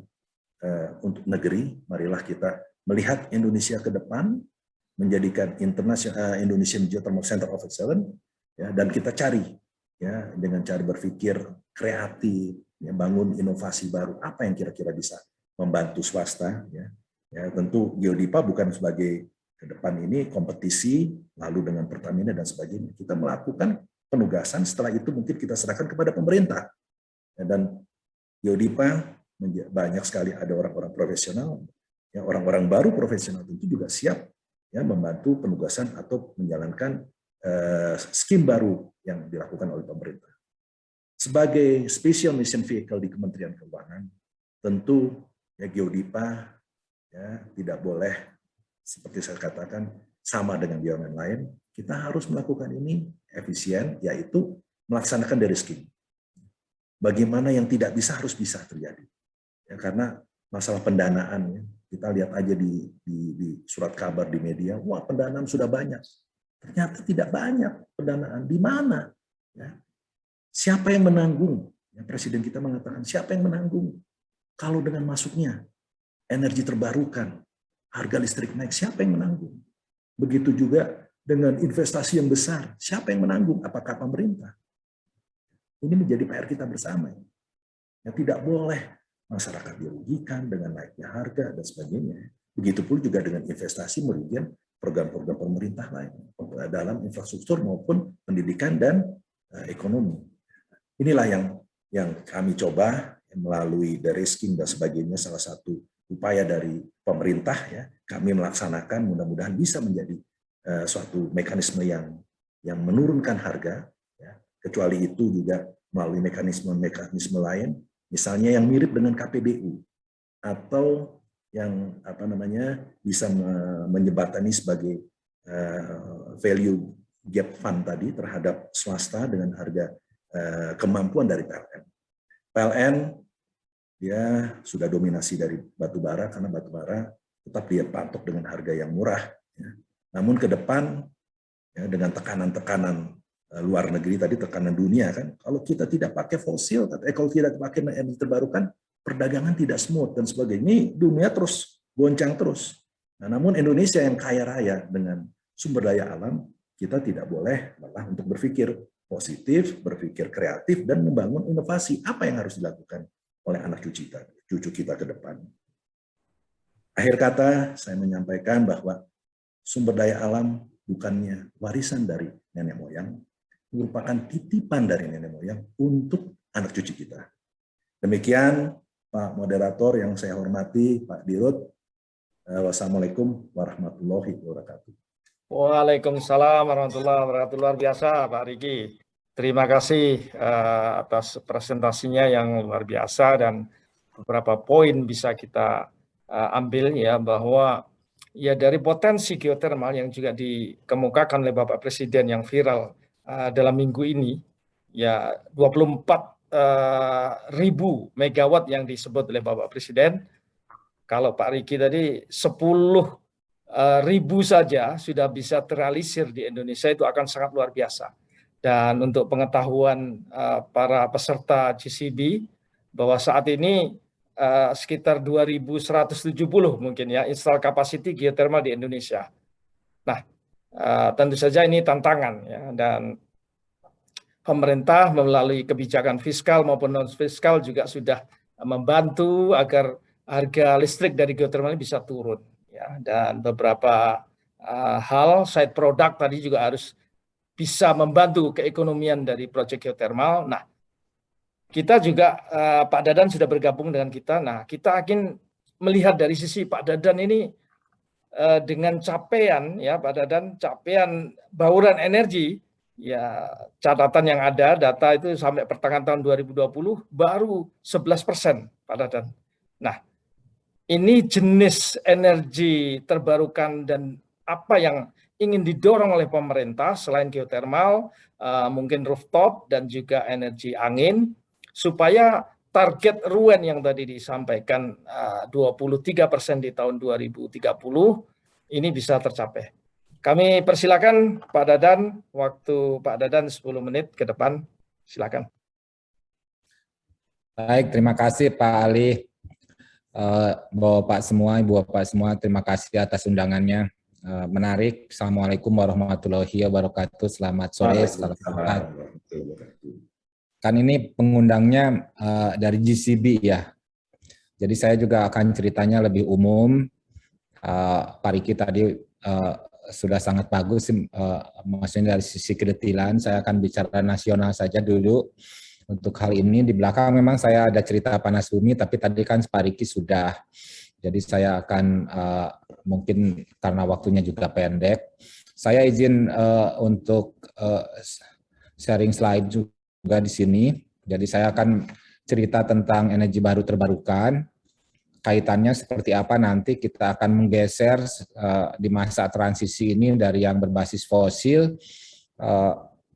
untuk negeri. Marilah kita melihat Indonesia ke depan, menjadikan Indonesian Geothermal Center of Excellence, ya, dan kita cari, ya, dengan cara berpikir kreatif, ya, bangun inovasi baru, apa yang kira-kira bisa membantu swasta. Ya, tentu Geodipa bukan sebagai ke depan ini kompetisi, lalu dengan Pertamina dan sebagainya. Kita melakukan penugasan, setelah itu mungkin kita serahkan kepada pemerintah. Ya, dan Geodipa banyak sekali ada orang-orang profesional, ya, orang-orang baru profesional tentu juga siap, ya, membantu penugasan atau menjalankan skim baru yang dilakukan oleh pemerintah. Sebagai special mission vehicle di Kementerian Keuangan, tentu, ya, Geodipa, ya, tidak boleh seperti saya katakan sama dengan BUMN lain. Kita harus melakukan ini efisien, yaitu melaksanakan de-risking. Bagaimana yang tidak bisa harus bisa terjadi. Ya, karena masalah pendanaan, ya, Kita lihat aja di surat kabar di media, wah pendanaan sudah banyak. Ternyata tidak banyak pendanaan. Di mana? Ya. Siapa yang menanggung? Ya, Presiden kita mengatakan, siapa yang menanggung? Kalau dengan masuknya energi terbarukan, harga listrik naik, siapa yang menanggung? Begitu juga dengan investasi yang besar, siapa yang menanggung? Apakah pemerintah? Ini menjadi PR kita bersama. Ya, tidak boleh masyarakat dirugikan dengan naiknya harga dan sebagainya. Begitupun juga dengan investasi merugikan program-program pemerintah lain dalam infrastruktur maupun pendidikan dan ekonomi. Inilah yang kami coba melalui de-risking dan sebagainya, salah satu upaya dari pemerintah ya, kami melaksanakan, mudah-mudahan bisa menjadi suatu mekanisme yang menurunkan harga ya. Kecuali itu juga melalui mekanisme lain, misalnya yang mirip dengan KPBU atau yang bisa menjembatani sebagai value gap fund tadi terhadap swasta dengan harga kemampuan dari PLN. PLN dia sudah dominasi dari batubara karena batubara tetap dia patok dengan harga yang murah. Ya. Namun ke depan ya, dengan tekanan-tekanan luar negeri tadi, tekanan dunia kan, kalau kita tidak pakai fosil, kalau tidak pakai energi terbarukan, perdagangan tidak smooth dan sebagainya. Ini dunia terus goncang terus. Nah, namun Indonesia yang kaya raya dengan sumber daya alam, kita tidak boleh malah untuk berpikir positif, berpikir kreatif, dan membangun inovasi. Apa yang harus dilakukan oleh anak cucu kita ke depan? Akhir kata, saya menyampaikan bahwa sumber daya alam bukannya warisan dari nenek moyang, merupakan titipan dari nenek moyang untuk anak cucu kita. Demikian, Pak Moderator yang saya hormati, Pak Dirut. Wassalamualaikum warahmatullahi wabarakatuh. Waalaikumsalam warahmatullahi wabarakatuh. Luar biasa Pak Riki. Terima kasih atas presentasinya yang luar biasa, dan beberapa poin bisa kita ambil ya, bahwa ya dari potensi geotermal yang juga dikemukakan oleh Bapak Presiden yang viral dalam minggu ini, ya 24.000 megawatt yang disebut oleh Bapak Presiden. Kalau Pak Riki tadi 10.000 saja sudah bisa terrealisir di Indonesia, itu akan sangat luar biasa. Dan untuk pengetahuan para peserta GCB, bahwa saat ini sekitar 2.170 mungkin ya install capacity geothermal di Indonesia. Nah, tentu saja ini tantangan ya, dan pemerintah melalui kebijakan fiskal maupun non fiskal juga sudah membantu agar harga listrik dari geothermal ini bisa turun ya, dan beberapa hal side product tadi juga harus bisa membantu keekonomian dari proyek geothermal. Nah, kita juga Pak Dadan sudah bergabung dengan kita. Nah, kita akan melihat dari sisi Pak Dadan ini dengan capaian ya Pak Dadan, capaian bauran energi ya, catatan yang ada data itu sampai pertengahan tahun 2020 baru 11% Pak Dadan. Nah, ini jenis energi terbarukan dan apa yang ingin didorong oleh pemerintah selain geothermal, mungkin rooftop dan juga energi angin, supaya target RUEN yang tadi disampaikan 23% di tahun 2030 ini bisa tercapai. Kami persilakan Pak Dadan, waktu Pak Dadan 10 menit ke depan, silakan. Baik, terima kasih Pak Ali. Bapak semua, Ibu Bapak semua, terima kasih atas undangannya. Menarik. Assalamualaikum warahmatullahi wabarakatuh. Selamat sore. Selamat pagi. Kan ini pengundangnya dari GCB ya. Jadi saya juga akan ceritanya lebih umum. Pak Riki tadi sudah sangat bagus, maksudnya dari sisi kedetilan. Saya akan bicara nasional saja dulu. Untuk hal ini di belakang memang saya ada cerita panas bumi, tapi tadi kan Pak Riki sudah. Jadi saya akan mungkin karena waktunya juga pendek, saya izin untuk sharing slide juga di sini. Jadi saya akan cerita tentang energi baru terbarukan. Kaitannya seperti apa nanti kita akan menggeser di masa transisi ini dari yang berbasis fosil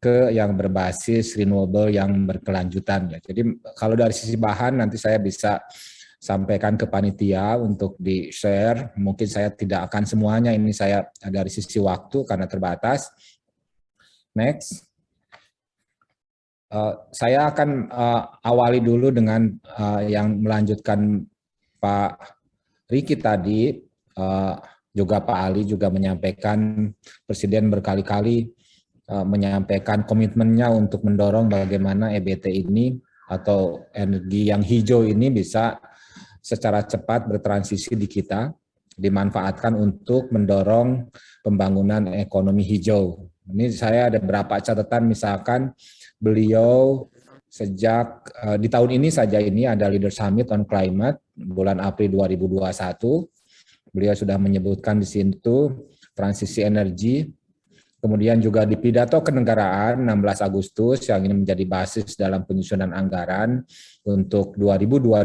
ke yang berbasis renewable yang berkelanjutan. Jadi kalau dari sisi bahan nanti saya bisa sampaikan ke panitia untuk di-share. Mungkin saya tidak akan semuanya, ini saya dari sisi waktu karena terbatas. Next. Saya akan awali dulu dengan yang melanjutkan Pak Riki tadi, juga Pak Ali juga menyampaikan, Presiden berkali-kali menyampaikan komitmennya untuk mendorong bagaimana EBT ini atau energi yang hijau ini bisa secara cepat bertransisi di kita, dimanfaatkan untuk mendorong pembangunan ekonomi hijau. Ini saya ada beberapa catatan, misalkan beliau sejak di tahun ini saja ini ada Leader Summit on Climate bulan April 2021. Beliau sudah menyebutkan di situ transisi energi. Kemudian juga di pidato kenegaraan 16 Agustus yang ini menjadi basis dalam penyusunan anggaran untuk 2022.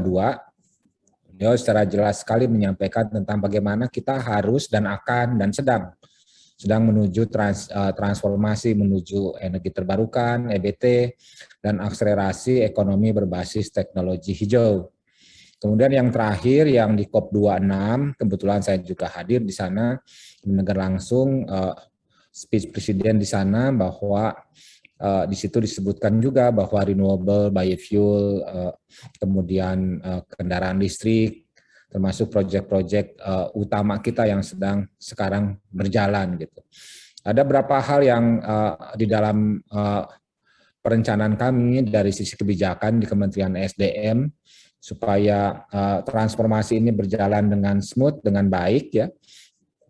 Beliau secara jelas sekali menyampaikan tentang bagaimana kita harus dan akan dan sedang menuju transformasi menuju energi terbarukan, EBT, dan akselerasi ekonomi berbasis teknologi hijau. Kemudian yang terakhir yang di COP26, kebetulan saya juga hadir di sana, mendengar langsung speech Presiden di sana bahwa di situ disebutkan juga bahwa renewable, biofuel, kemudian kendaraan listrik, termasuk proyek-proyek utama kita yang sedang sekarang berjalan gitu. Ada beberapa hal yang di dalam perencanaan kami dari sisi kebijakan di Kementerian SDM supaya transformasi ini berjalan dengan smooth, dengan baik ya.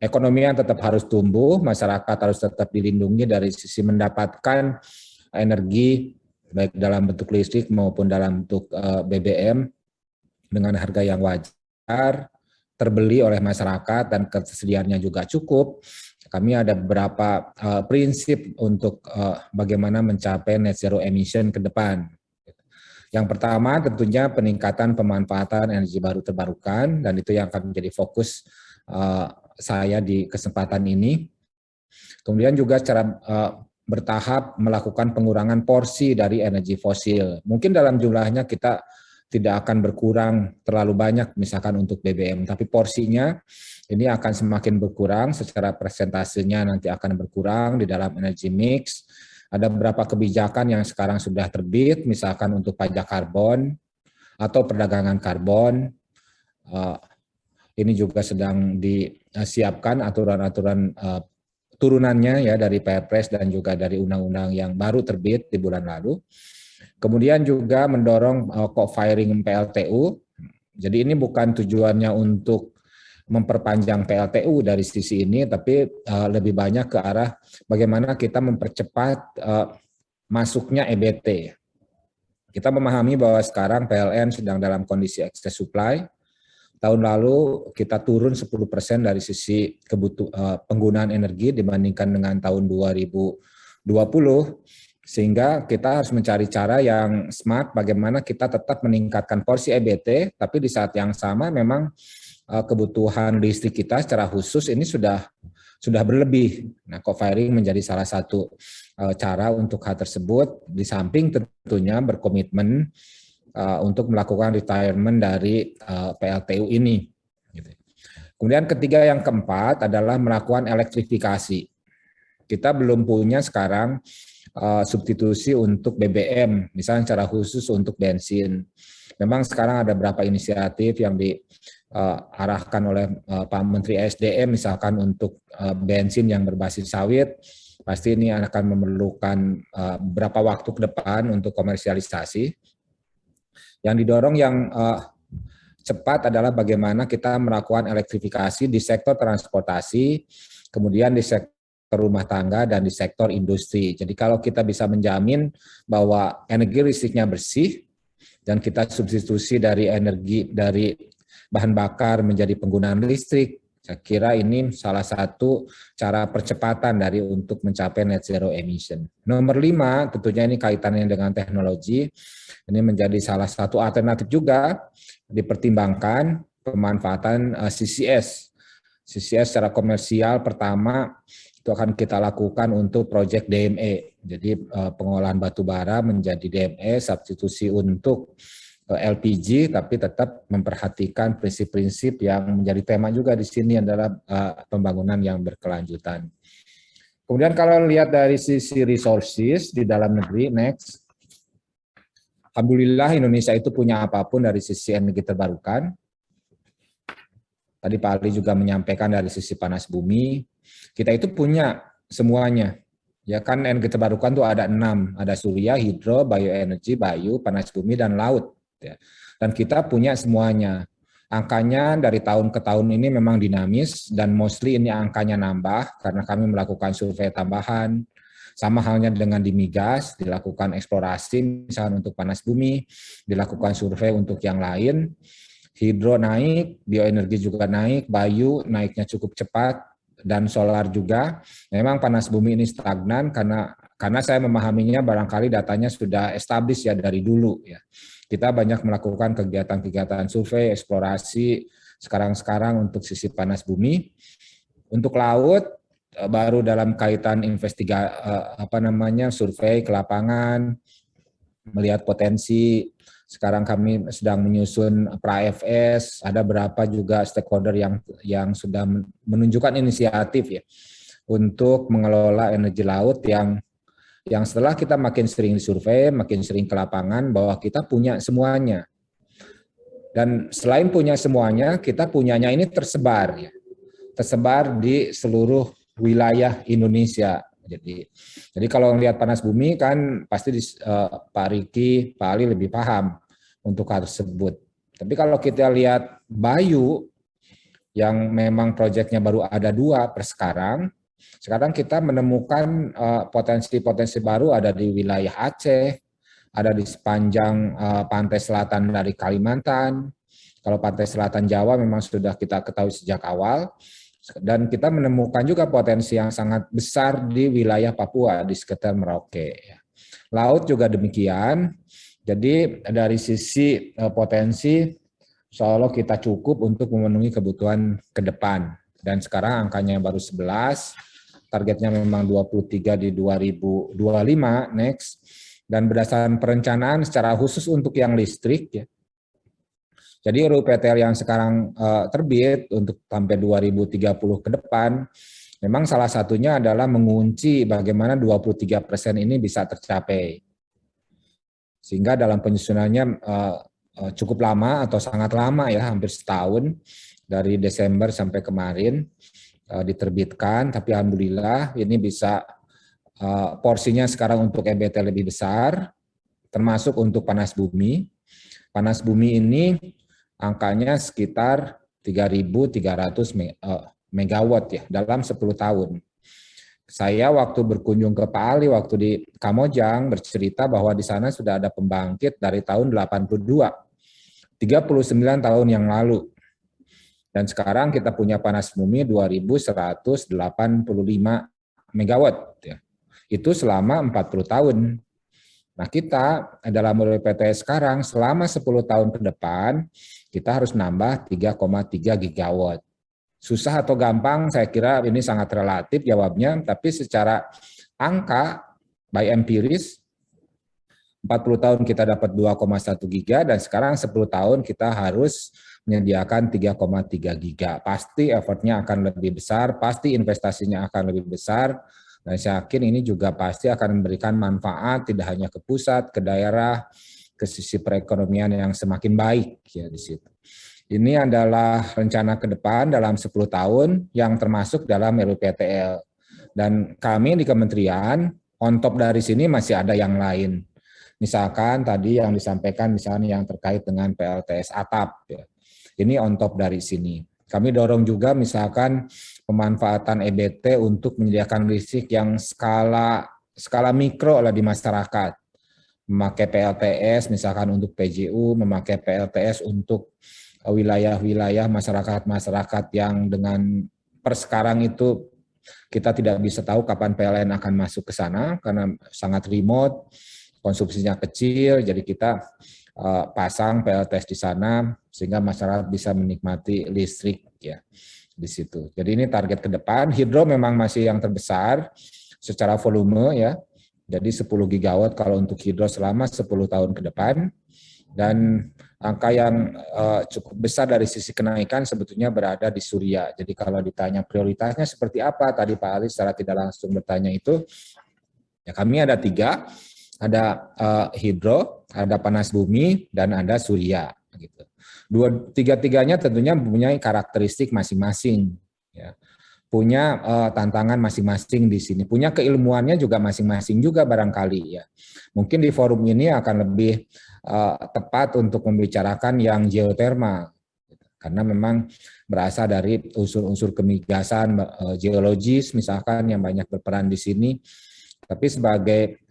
Ekonomi yang tetap harus tumbuh, masyarakat harus tetap dilindungi dari sisi mendapatkan energi baik dalam bentuk listrik maupun dalam bentuk BBM dengan harga yang wajar, terbeli oleh masyarakat dan ketersediaannya juga cukup. Kami ada beberapa prinsip untuk bagaimana mencapai net zero emission ke depan. Yang pertama tentunya peningkatan pemanfaatan energi baru terbarukan, dan itu yang akan menjadi fokus saya di kesempatan ini. Kemudian juga secara bertahap melakukan pengurangan porsi dari energi fosil. Mungkin dalam jumlahnya kita tidak akan berkurang terlalu banyak misalkan untuk BBM, tapi porsinya ini akan semakin berkurang, secara persentasenya nanti akan berkurang di dalam energy mix. Ada beberapa kebijakan yang sekarang sudah terbit, misalkan untuk pajak karbon atau perdagangan karbon. Ini juga sedang disiapkan aturan-aturan turunannya ya dari Perpres dan juga dari undang-undang yang baru terbit di bulan lalu. Kemudian juga mendorong co-firing PLTU. Jadi ini bukan tujuannya untuk memperpanjang PLTU dari sisi ini, tapi lebih banyak ke arah bagaimana kita mempercepat masuknya EBT. Kita memahami bahwa sekarang PLN sedang dalam kondisi excess supply. Tahun lalu kita turun 10% dari sisi penggunaan energi dibandingkan dengan tahun 2020, sehingga kita harus mencari cara yang smart bagaimana kita tetap meningkatkan porsi EBT, tapi di saat yang sama memang kebutuhan listrik kita secara khusus ini sudah berlebih. Nah, co-firing menjadi salah satu cara untuk hal tersebut, di samping tentunya berkomitmen untuk melakukan retirement dari PLTU ini. Kemudian ketiga, yang keempat adalah melakukan elektrifikasi. Kita belum punya sekarang substitusi untuk BBM, misalnya secara khusus untuk bensin. Memang sekarang ada beberapa inisiatif yang diarahkan oleh Pak Menteri SDM, misalkan untuk bensin yang berbasis sawit. Pasti ini akan memerlukan beberapa waktu ke depan untuk komersialisasi. Yang didorong yang cepat adalah bagaimana kita melakukan elektrifikasi di sektor transportasi, kemudian di sektor rumah tangga, dan di sektor industri. Jadi kalau kita bisa menjamin bahwa energi listriknya bersih, dan kita substitusi dari energi dari bahan bakar menjadi penggunaan listrik, saya kira ini salah satu cara percepatan dari untuk mencapai net zero emission. Nomor 5, tentunya ini kaitannya dengan teknologi. Ini menjadi salah satu alternatif juga dipertimbangkan pemanfaatan CCS. CCS secara komersial pertama itu akan kita lakukan untuk proyek DME. Jadi pengolahan batu bara menjadi DME, substitusi untuk LPG, tapi tetap memperhatikan prinsip-prinsip yang menjadi tema juga di sini adalah pembangunan yang berkelanjutan. Kemudian kalau lihat dari sisi resources di dalam negeri, next. Alhamdulillah Indonesia itu punya apapun dari sisi energi terbarukan. Tadi Pak Ali juga menyampaikan dari sisi panas bumi, kita itu punya semuanya. Ya kan energi terbarukan itu ada 6, ada surya, hidro, bioenergi, bayu, panas bumi, dan laut. Ya. Dan kita punya semuanya. Angkanya dari tahun ke tahun ini memang dinamis dan mostly ini angkanya nambah karena kami melakukan survei tambahan. Sama halnya dengan di migas, dilakukan eksplorasi misalnya untuk panas bumi, dilakukan survei untuk yang lain. Hidro naik, bioenergi juga naik, bayu naiknya cukup cepat, dan solar juga. Memang panas bumi ini stagnan karena saya memahaminya barangkali datanya sudah established ya dari dulu ya. Kita banyak melakukan kegiatan-kegiatan survei, eksplorasi sekarang untuk sisi panas bumi. Untuk laut baru dalam kaitan survei ke lapangan, melihat potensi. Sekarang kami sedang menyusun pra-FS, ada berapa juga stakeholder yang sudah menunjukkan inisiatif ya untuk mengelola energi laut yang setelah kita makin sering survei, makin sering ke lapangan bahwa kita punya semuanya. Dan selain punya semuanya, kita punyanya ini tersebar ya. Tersebar di seluruh wilayah Indonesia. Jadi kalau melihat panas bumi kan pasti Pak Riki, Pak Ali lebih paham untuk hal tersebut. Tapi kalau kita lihat bayu yang memang proyeknya baru ada 2 per sekarang kita menemukan potensi-potensi baru ada di wilayah Aceh, ada di sepanjang pantai selatan dari Kalimantan. Kalau pantai selatan Jawa memang sudah kita ketahui sejak awal. Dan kita menemukan juga potensi yang sangat besar di wilayah Papua, di sekitar Merauke. Laut juga demikian. Jadi dari sisi potensi, insya Allah kita cukup untuk memenuhi kebutuhan ke depan. Dan sekarang angkanya baru 11, targetnya memang 23 di 2025, next. Dan berdasarkan perencanaan secara khusus untuk yang listrik, ya. Jadi RUU PTL yang sekarang terbit untuk sampai 2030 ke depan, memang salah satunya adalah mengunci bagaimana 23% ini bisa tercapai. Sehingga dalam penyusunannya cukup lama atau sangat lama ya, hampir setahun dari Desember sampai kemarin diterbitkan, tapi alhamdulillah ini bisa porsinya sekarang untuk EBT lebih besar, termasuk untuk panas bumi. Panas bumi ini angkanya sekitar 3.300 megawatt ya dalam 10 tahun. Saya waktu berkunjung ke Pak Ali waktu di Kamojang bercerita bahwa di sana sudah ada pembangkit dari tahun 82, 39 tahun yang lalu. Dan sekarang kita punya panas bumi 2.185 megawatt ya. Itu selama 40 tahun. Nah, kita dalam RUPT sekarang selama 10 tahun ke depan kita harus nambah 3,3 gigawatt. Susah atau gampang, saya kira ini sangat relatif jawabnya, tapi secara angka, by empiris, 40 tahun kita dapat 2,1 giga, dan sekarang 10 tahun kita harus menyediakan 3,3 giga. Pasti effortnya akan lebih besar, pasti investasinya akan lebih besar, dan saya yakin ini juga pasti akan memberikan manfaat tidak hanya ke pusat, ke daerah, ke sisi perekonomian yang semakin baik ya di situ. Ini adalah rencana ke depan dalam 10 tahun yang termasuk dalam RUU PTL. Dan kami di kementerian, on top dari sini masih ada yang lain. Misalkan tadi yang disampaikan misalnya yang terkait dengan PLTS atap. Ya. Ini on top dari sini. Kami dorong juga misalkan pemanfaatan EBT untuk menyediakan listrik yang skala mikro lah di masyarakat. Memakai PLTS misalkan untuk PJU, memakai PLTS untuk wilayah-wilayah masyarakat-masyarakat yang dengan per sekarang itu kita tidak bisa tahu kapan PLN akan masuk ke sana karena sangat remote, konsumsinya kecil, jadi kita pasang PLTS di sana sehingga masyarakat bisa menikmati listrik ya di situ. Jadi ini target ke depan. Hidro memang masih yang terbesar secara volume ya. Jadi 10 gigawatt kalau untuk hidro selama 10 tahun ke depan. Dan angka yang cukup besar dari sisi kenaikan sebetulnya berada di Surya. Jadi kalau ditanya prioritasnya seperti apa, tadi Pak Ali secara tidak langsung bertanya itu, ya kami ada 3, ada hidro, ada panas bumi, dan ada surya. Gitu. Tiga-tiganya tentunya mempunyai karakteristik masing-masing, ya. Punya tantangan masing-masing di sini, punya keilmuannya juga masing-masing juga barangkali, ya. Mungkin di forum ini akan lebih tepat untuk membicarakan yang geotermal, karena memang berasal dari unsur-unsur kemigasan geologis misalkan yang banyak berperan di sini. Tapi sebagai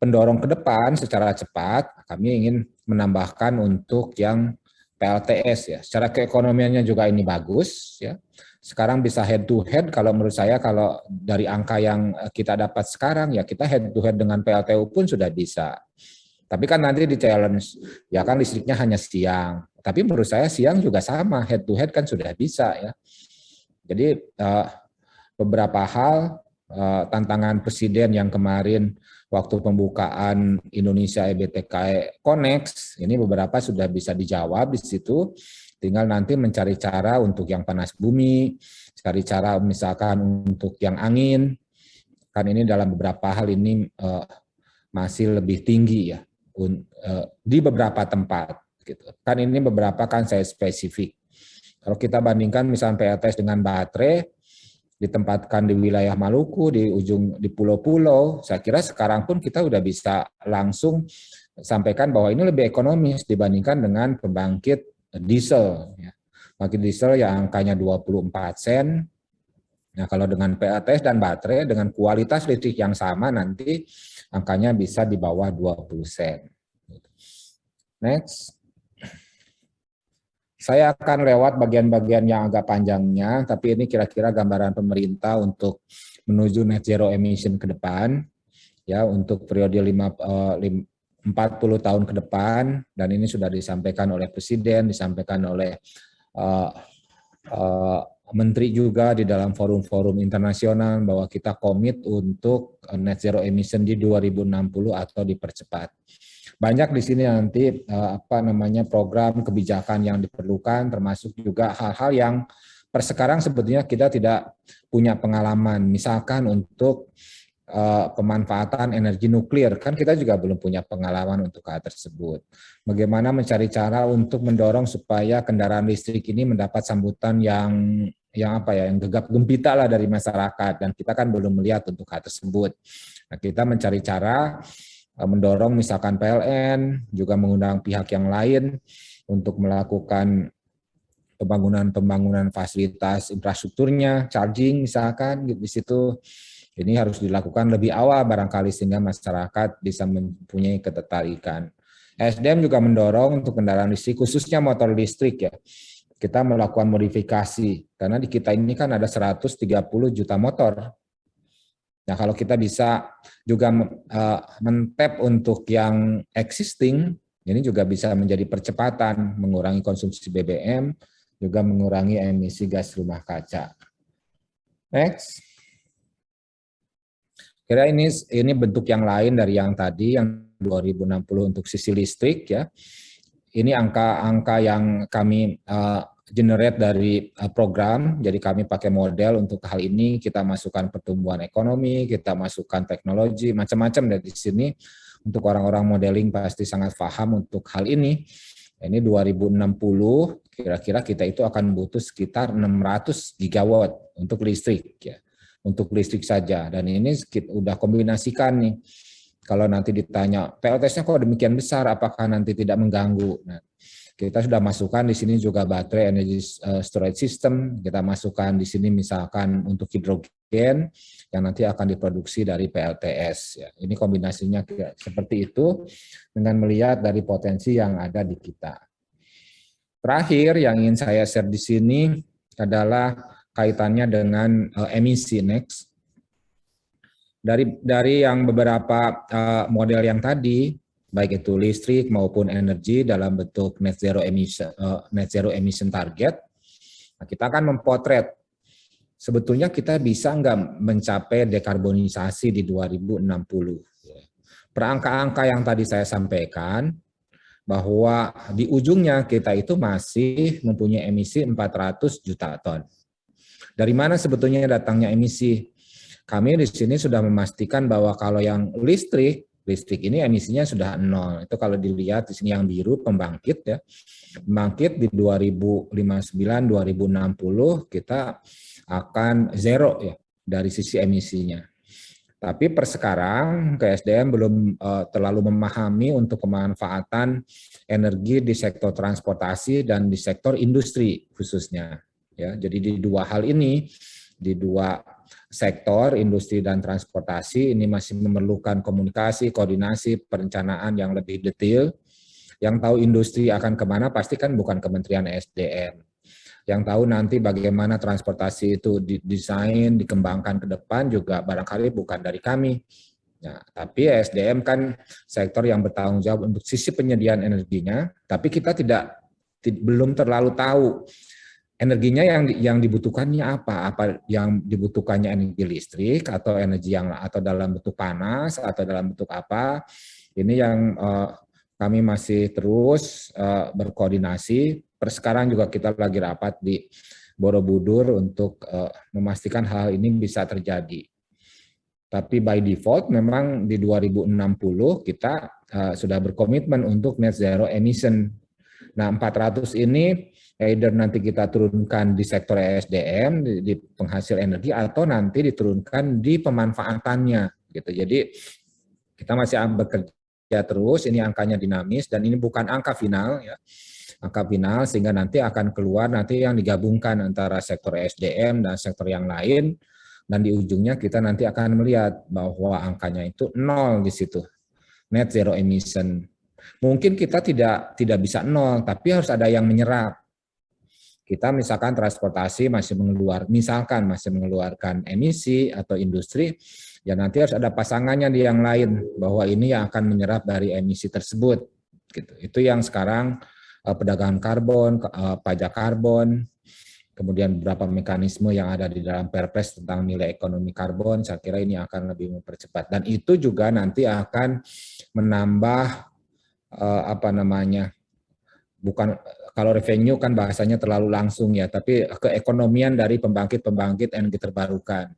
pendorong ke depan secara cepat, kami ingin menambahkan untuk yang PLTS, ya. Secara keekonomiannya juga ini bagus, ya. Sekarang bisa head to head, kalau menurut saya kalau dari angka yang kita dapat sekarang, ya kita head to head dengan PLTU pun sudah bisa. Tapi kan nanti di challenge, ya kan listriknya hanya siang. Tapi menurut saya siang juga sama, head to head kan sudah bisa, ya. Jadi beberapa hal tantangan presiden yang kemarin waktu pembukaan Indonesia EBTK Connect, ini beberapa sudah bisa dijawab di situ. Tinggal nanti mencari cara untuk yang panas bumi, cari cara misalkan untuk yang angin. Kan ini dalam beberapa hal ini masih lebih tinggi, ya, di beberapa tempat. Gitu. Kan ini beberapa kan saya spesifik. Kalau kita bandingkan misalnya PLTS dengan baterai, ditempatkan di wilayah Maluku, di pulau-pulau, saya kira sekarang pun kita udah bisa langsung sampaikan bahwa ini lebih ekonomis dibandingkan dengan pembangkit diesel. Ya. Pembangkit diesel yang angkanya 24 sen. Nah, kalau dengan PLTS dan baterai dengan kualitas listrik yang sama nanti angkanya bisa di bawah 20 sen. Next. Saya akan lewat bagian-bagian yang agak panjangnya, tapi ini kira-kira gambaran pemerintah untuk menuju net zero emission ke depan, ya, untuk periode 40 tahun ke depan, dan ini sudah disampaikan oleh Presiden, disampaikan oleh Menteri juga di dalam forum-forum internasional bahwa kita komit untuk net zero emission di 2060 atau dipercepat. Banyak di sini nanti program kebijakan yang diperlukan, termasuk juga hal-hal yang per sekarang sebetulnya kita tidak punya pengalaman. Misalkan untuk pemanfaatan energi nuklir, kan kita juga belum punya pengalaman untuk hal tersebut. Bagaimana mencari cara untuk mendorong supaya kendaraan listrik ini mendapat sambutan yang gegap gempita lah dari masyarakat, dan kita kan belum melihat untuk hal tersebut. Nah, kita mencari cara mendorong misalkan PLN, juga mengundang pihak yang lain untuk melakukan pembangunan fasilitas infrastrukturnya, charging misalkan di situ. Ini harus dilakukan lebih awal barangkali sehingga masyarakat bisa mempunyai ketertarikan. SDM juga mendorong untuk kendaraan listrik, khususnya motor listrik, ya. Kita melakukan modifikasi, karena di kita ini kan ada 130 juta motor. Nah, kalau kita bisa juga men-tap untuk yang existing, ini juga bisa menjadi percepatan, mengurangi konsumsi BBM, juga mengurangi emisi gas rumah kaca. Next. Kira ini bentuk yang lain dari yang tadi, yang 2060 untuk sisi listrik, ya. Ini angka-angka yang kami generate dari program, jadi kami pakai model untuk hal ini, kita masukkan pertumbuhan ekonomi, kita masukkan teknologi, macam-macam dari sini. Untuk orang-orang modeling pasti sangat paham untuk hal ini. Ini 2060, kira-kira kita itu akan butuh sekitar 600 gigawatt untuk listrik, ya. Untuk listrik saja, dan ini udah kombinasikan nih. Kalau nanti ditanya, PLTS-nya kok demikian besar, apakah nanti tidak mengganggu? Nah, kita sudah masukkan di sini juga baterai energy storage system, kita masukkan di sini misalkan untuk hidrogen yang nanti akan diproduksi dari PLTS. Ya. Ini kombinasinya seperti itu dengan melihat dari potensi yang ada di kita. Terakhir yang ingin saya share di sini adalah kaitannya dengan emisi. Next. Dari yang beberapa model yang tadi, baik itu listrik maupun energi dalam bentuk net zero emission target, nah, kita akan mempotret sebetulnya kita bisa nggak mencapai dekarbonisasi di 2060. perangka-angka yang tadi saya sampaikan, bahwa di ujungnya kita itu masih mempunyai emisi 400 juta ton. Dari mana sebetulnya datangnya emisi? Kami di sini sudah memastikan bahwa kalau yang listrik ini emisinya sudah nol. Itu kalau dilihat di sini yang biru pembangkit ya. Pembangkit di 2059-2060 kita akan zero ya dari sisi emisinya. Tapi per sekarang KSDM belum terlalu memahami untuk pemanfaatan energi di sektor transportasi dan di sektor industri khususnya. Ya, jadi di dua hal ini, di dua sektor industri dan transportasi ini masih memerlukan komunikasi, koordinasi, perencanaan yang lebih detail. Yang tahu industri akan kemana pasti kan bukan Kementerian SDM. Yang tahu nanti bagaimana transportasi itu didesain, dikembangkan ke depan juga barangkali bukan dari kami. Ya, tapi SDM kan sektor yang bertanggung jawab untuk sisi penyediaan energinya, tapi kita belum terlalu tahu energinya yang dibutuhkannya apa yang dibutuhkannya energi listrik atau energi atau dalam bentuk panas atau dalam bentuk apa. Ini yang kami masih terus berkoordinasi. Per sekarang juga kita lagi rapat di Borobudur untuk memastikan hal ini bisa terjadi. Tapi by default memang di 2060 kita sudah berkomitmen untuk net zero emission. Nah 400 ini either nanti kita turunkan di sektor ESDM, di penghasil energi, atau nanti diturunkan di pemanfaatannya. Gitu. Jadi kita masih bekerja terus, ini angkanya dinamis, dan ini bukan angka final, ya. Angka final sehingga nanti akan keluar nanti yang digabungkan antara sektor SDM dan sektor yang lain, dan di ujungnya kita nanti akan melihat bahwa angkanya itu nol di situ, net zero emission. Mungkin kita tidak bisa nol, tapi harus ada yang menyerap. Kita misalkan transportasi masih mengeluarkan emisi atau industri, ya nanti harus ada pasangannya di yang lain bahwa ini yang akan menyerap dari emisi tersebut. Gitu. Itu yang sekarang perdagangan karbon, pajak karbon, kemudian beberapa mekanisme yang ada di dalam Perpres tentang nilai ekonomi karbon, saya kira ini akan lebih mempercepat. Dan itu juga nanti akan menambah bukan kalau revenue kan bahasanya terlalu langsung ya, tapi keekonomian dari pembangkit-pembangkit energi terbarukan.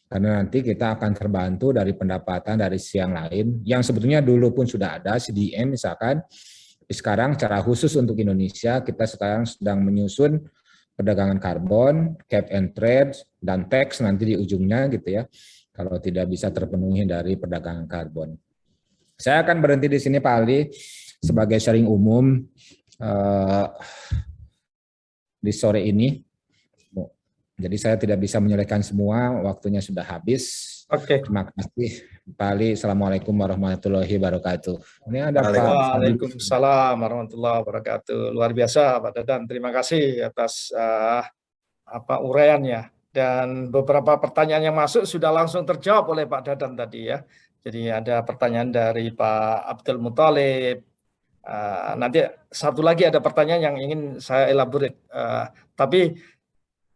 Karena nanti kita akan terbantu dari pendapatan dari sisi yang lain, yang sebetulnya dulu pun sudah ada, CDM misalkan. Sekarang secara khusus untuk Indonesia, kita sekarang sedang menyusun perdagangan karbon, cap and trade, dan tax nanti di ujungnya gitu ya, kalau tidak bisa terpenuhi dari perdagangan karbon. Saya akan berhenti di sini Pak Ali, sebagai sharing umum di sore ini. Jadi saya tidak bisa menyelesaikan semua, waktunya sudah habis. Oke. Terima kasih Pak Ali. Assalamualaikum warahmatullahi wabarakatuh. Ini ada Pak. Waalaikumsalam warahmatullahi wabarakatuh. Luar biasa Pak Dadan. Terima kasih atas uraiannya. Dan beberapa pertanyaan yang masuk sudah langsung terjawab oleh Pak Dadan tadi ya. Jadi ada pertanyaan dari Pak Abdul Muthalib. Nanti satu lagi ada pertanyaan yang ingin saya elaborate. Tapi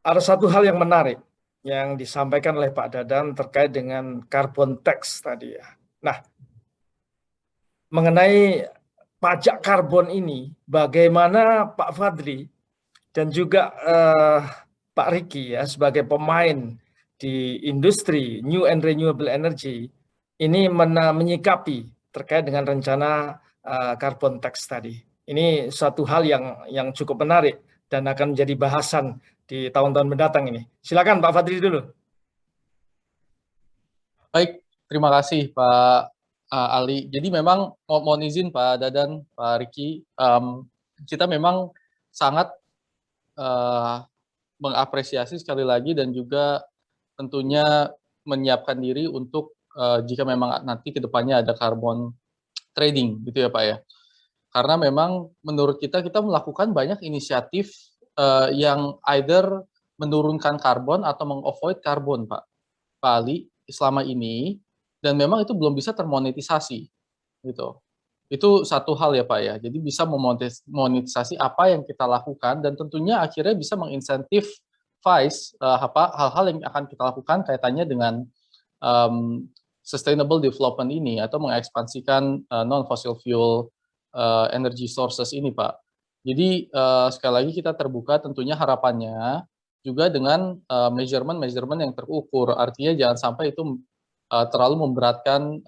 ada satu hal yang menarik yang disampaikan oleh Pak Dadan terkait dengan carbon tax tadi ya. Nah, mengenai pajak karbon ini, bagaimana Pak Fadli dan juga Pak Riki ya sebagai pemain di industri new and renewable energy ini menyikapi terkait dengan rencana carbon tax tadi. Ini satu hal yang cukup menarik dan akan menjadi bahasan di tahun-tahun mendatang ini. Silakan Pak Fadli dulu. Baik, terima kasih Pak Ali. Jadi memang mohon izin Pak Dadan, Pak Riki, kita memang sangat mengapresiasi sekali lagi dan juga tentunya menyiapkan diri untuk jika memang nanti ke depannya ada carbon trading gitu ya Pak ya. Karena memang menurut kita melakukan banyak inisiatif yang either menurunkan karbon atau meng-avoid karbon Pak Ali selama ini, dan memang itu belum bisa termonetisasi gitu. Itu satu hal ya Pak ya. Jadi bisa memonetisasi apa yang kita lakukan dan tentunya akhirnya bisa menginsentif hal-hal yang akan kita lakukan kaitannya dengan sustainable development ini atau mengekspansikan non-fossil fuel energy sources ini, Pak. Jadi sekali lagi kita terbuka tentunya harapannya juga dengan measurement yang terukur. Artinya jangan sampai itu terlalu memberatkan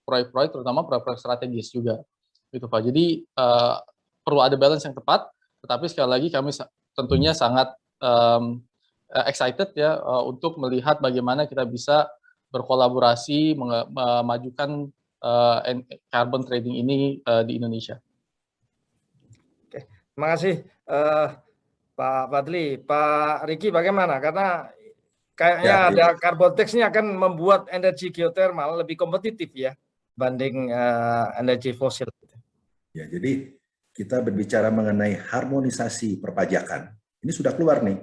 proyek-proyek, terutama proyek-proyek strategis juga, gitu Pak. Jadi perlu ada balance yang tepat. Tetapi sekali lagi kami tentunya sangat excited ya untuk melihat bagaimana kita bisa berkolaborasi memajukan carbon trading ini di Indonesia. Oke, terima kasih Pak Fadli. Pak Riki bagaimana? Karena kayaknya Ya, ada carbon tax ini akan membuat energi geothermal lebih kompetitif ya banding energi fosil. ya, jadi kita berbicara mengenai harmonisasi perpajakan. Ini sudah keluar nih.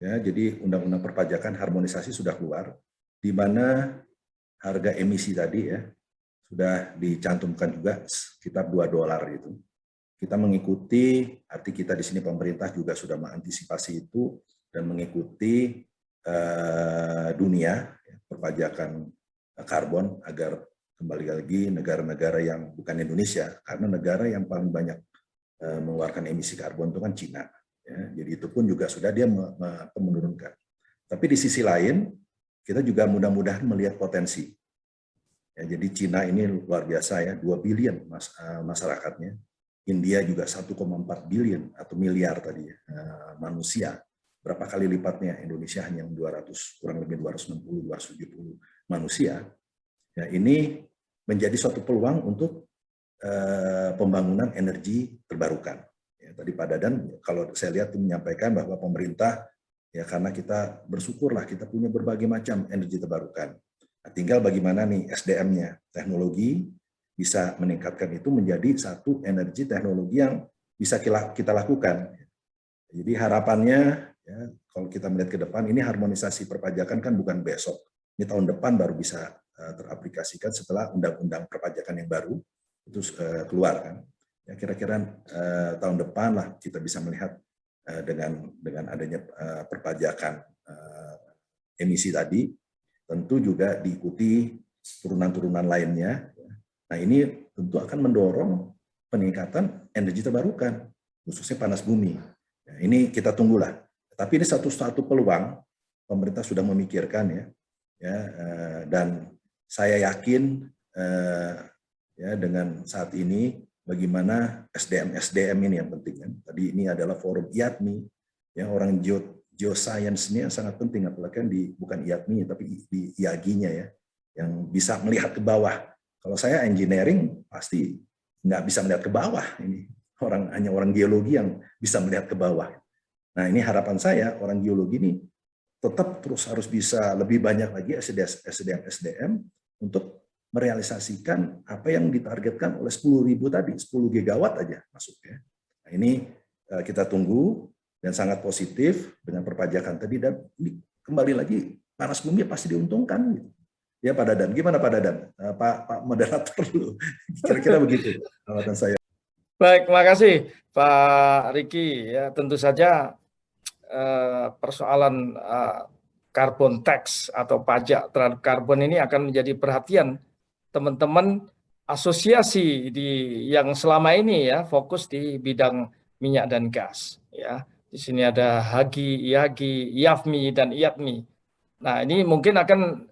Ya, jadi undang-undang perpajakan harmonisasi sudah keluar, di mana harga emisi tadi ya sudah dicantumkan juga sekitar $2 gitu. Kita mengikuti, arti kita di sini pemerintah juga sudah mengantisipasi itu dan mengikuti dunia ya, perpajakan karbon agar kembali lagi negara-negara yang bukan Indonesia, karena negara yang paling banyak mengeluarkan emisi karbon itu kan Cina. Ya, jadi itu pun juga sudah dia menurunkan. Tapi di sisi lain, kita juga mudah-mudahan melihat potensi. Ya, jadi Cina ini luar biasa ya, 2 billion masyarakatnya. India juga 1,4 billion atau miliar tadi ya, manusia. Berapa kali lipatnya Indonesia hanya 200, kurang lebih 260, 270 manusia. Ya, ini menjadi suatu peluang untuk pembangunan energi terbarukan. Ya, tadi Pak Dadan, kalau saya lihat menyampaikan bahwa pemerintah, ya karena kita bersyukurlah kita punya berbagai macam energi terbarukan. Nah, tinggal bagaimana nih SDM-nya, teknologi bisa meningkatkan itu menjadi satu energi teknologi yang bisa kita lakukan. Jadi harapannya, ya, kalau kita melihat ke depan, ini harmonisasi perpajakan kan bukan besok. Ini tahun depan baru bisa teraplikasikan setelah undang-undang perpajakan yang baru itu keluar kan. Ya, kira-kira tahun depan lah kita bisa melihat dengan adanya perpajakan emisi tadi, tentu juga diikuti turunan-turunan lainnya. Nah ini tentu akan mendorong peningkatan energi terbarukan, khususnya panas bumi. Nah, ini kita tunggulah. Tapi ini satu peluang pemerintah sudah memikirkan ya, dan saya yakin ya dengan saat ini bagaimana SDM ini yang penting kan. Tadi ini adalah forum IATMI, ya orang geoscience ini yang sangat penting, apalagi kan bukan IATMI tapi di IAGI-nya ya, yang bisa melihat ke bawah. Kalau saya engineering pasti nggak bisa melihat ke bawah, ini hanya orang geologi yang bisa melihat ke bawah. Nah ini harapan saya orang geologi ini tetap terus harus bisa lebih banyak lagi SDM untuk merealisasikan apa yang ditargetkan oleh 10.000 tadi, 10 gigawatt aja masuknya. Nah, ini kita tunggu dan sangat positif dengan perpajakan tadi, dan kembali lagi panas bumi pasti diuntungkan. Gitu. Ya Pak Dadan, gimana Pak Dadan? Pak moderator dulu, kira-kira begitu alasan saya. Baik, terima kasih Pak Riki. Ya, tentu saja persoalan carbon tax atau pajak terhadap karbon ini akan menjadi perhatian teman-teman asosiasi yang selama ini ya fokus di bidang minyak dan gas. Ya, di sini ada HAGI, IAGI, IAFMI dan IATMI. Nah, ini mungkin akan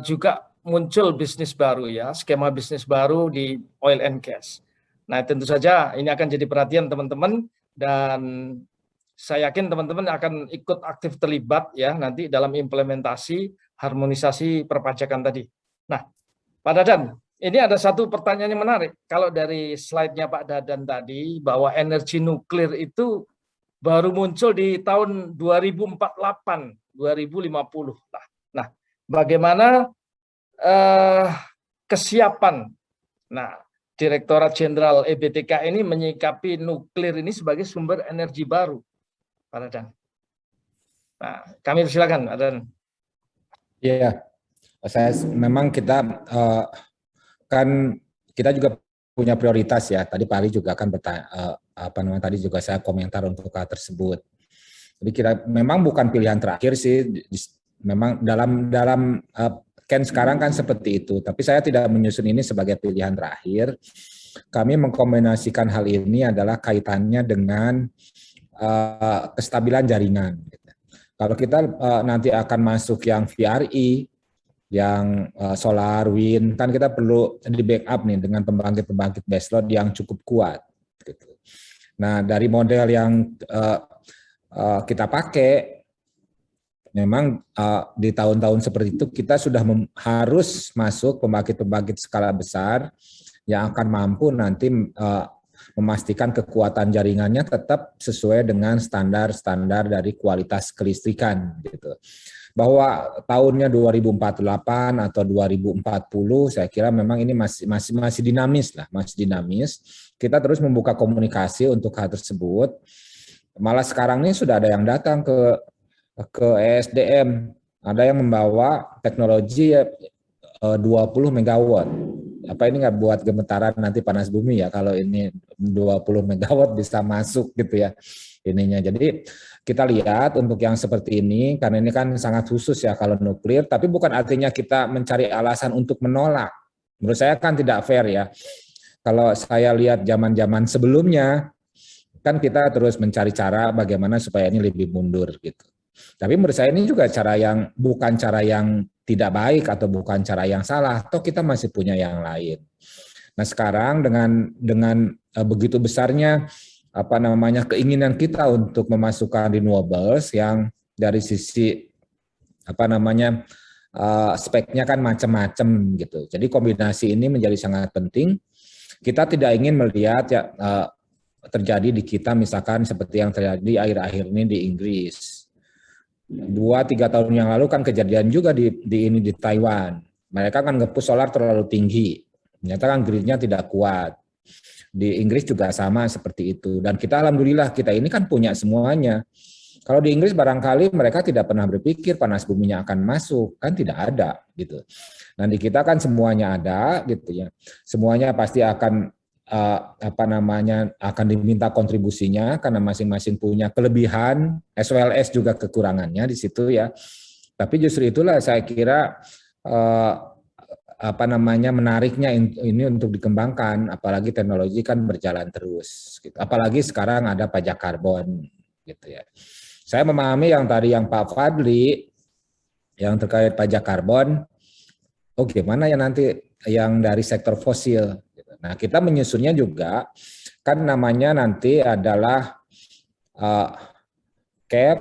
juga muncul bisnis baru ya, skema bisnis baru di oil and gas. Nah, tentu saja ini akan jadi perhatian teman-teman, dan saya yakin teman-teman akan ikut aktif terlibat ya nanti dalam implementasi harmonisasi perpajakan tadi. Nah, Pak Dadan, ini ada satu pertanyaan yang menarik. Kalau dari slide-nya Pak Dadan tadi, bahwa energi nuklir itu baru muncul di tahun 2048, 2050 lah. Nah, bagaimana kesiapan Direktorat Jenderal EBTK ini menyikapi nuklir ini sebagai sumber energi baru, Pak Dadan? Nah, kami silakan, Pak Dadan. Iya, memang kita kan kita juga punya prioritas ya. Tadi Pak Ali juga akan bertanya, tadi juga saya komentar untuk hal tersebut. Jadi memang bukan pilihan terakhir sih. Memang dalam sekarang kan seperti itu. Tapi saya tidak menyusun ini sebagai pilihan terakhir. Kami mengkombinasikan hal ini adalah kaitannya dengan kestabilan jaringan. Kalau kita nanti akan masuk yang VRI, yang solar, wind, kan kita perlu di backup nih dengan pembangkit-pembangkit baseload yang cukup kuat. Gitu. Nah, dari model yang kita pakai, memang di tahun-tahun seperti itu kita sudah harus masuk pembangkit-pembangkit skala besar yang akan mampu nanti memastikan kekuatan jaringannya tetap sesuai dengan standar-standar dari kualitas kelistrikan, gitu. Bahwa tahunnya 2048 atau 2040 saya kira memang ini masih dinamis lah, masih dinamis. Kita terus membuka komunikasi untuk hal tersebut. Malah sekarang ini sudah ada yang datang ke ESDM, ada yang membawa teknologi 20 megawatt. Apa ini nggak buat gemetaran nanti panas bumi ya kalau ini 20 megawatt bisa masuk gitu ya ininya. Jadi kita lihat untuk yang seperti ini, karena ini kan sangat khusus ya kalau nuklir, tapi bukan artinya kita mencari alasan untuk menolak. Menurut saya kan tidak fair ya. Kalau saya lihat zaman-zaman sebelumnya, kan kita terus mencari cara bagaimana supaya ini lebih mundur gitu. Tapi menurut saya ini juga bukan cara yang tidak baik atau bukan cara yang salah, toh kita masih punya yang lain. Nah sekarang dengan begitu besarnya keinginan kita untuk memasukkan renewables yang dari sisi speknya kan macam-macam gitu. Jadi kombinasi ini menjadi sangat penting. Kita tidak ingin melihat terjadi di kita misalkan seperti yang terjadi akhir-akhir ini di Inggris. 2-3 tahun yang lalu kan kejadian juga di Taiwan. Mereka kan nge-push solar terlalu tinggi. Ternyata kan gridnya tidak kuat. Di Inggris juga sama seperti itu. Dan kita alhamdulillah kita ini kan punya semuanya. Kalau di Inggris barangkali mereka tidak pernah berpikir panas buminya akan masuk, kan tidak ada gitu. Nah di kita kan semuanya ada gitu ya. Semuanya pasti akan akan diminta kontribusinya karena masing-masing punya kelebihan as well as juga kekurangannya di situ ya. Tapi justru itulah saya kira menariknya ini untuk dikembangkan, apalagi teknologi kan berjalan terus gitu. Apalagi sekarang ada pajak karbon gitu ya. Saya memahami yang tadi yang Pak Fadli yang terkait pajak karbon, gimana ya nanti yang dari sektor fosil gitu. Nah, kita menyusunnya juga kan namanya nanti adalah cap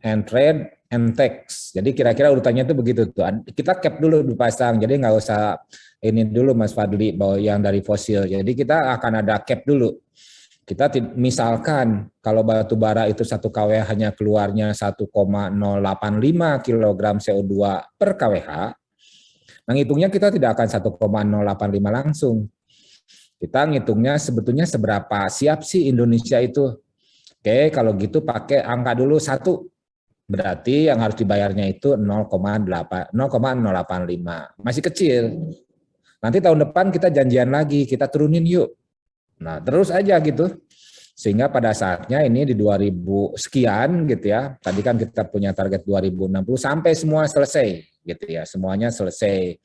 and trade and tax. Jadi kira-kira urutannya itu begitu tuh. Kita cap dulu dipasang. Jadi nggak usah ini dulu Mas Fadli bahwa yang dari fosil. Jadi kita akan ada cap dulu. Kita misalkan kalau batu bara itu 1 kWh hanya keluarnya 1,085 kg CO2 per kWh. Nah, ngitungnya kita tidak akan 1,085 langsung. Kita ngitungnya sebetulnya seberapa siap sih Indonesia itu. Oke, kalau gitu pakai angka dulu 1. Berarti yang harus dibayarnya itu 0,085. Masih kecil. Nanti tahun depan kita janjian lagi, kita turunin yuk. Nah, terus aja gitu. Sehingga pada saatnya ini di 2000 sekian gitu ya. Tadi kan kita punya target 2060 sampai semua selesai gitu ya. Semuanya selesai.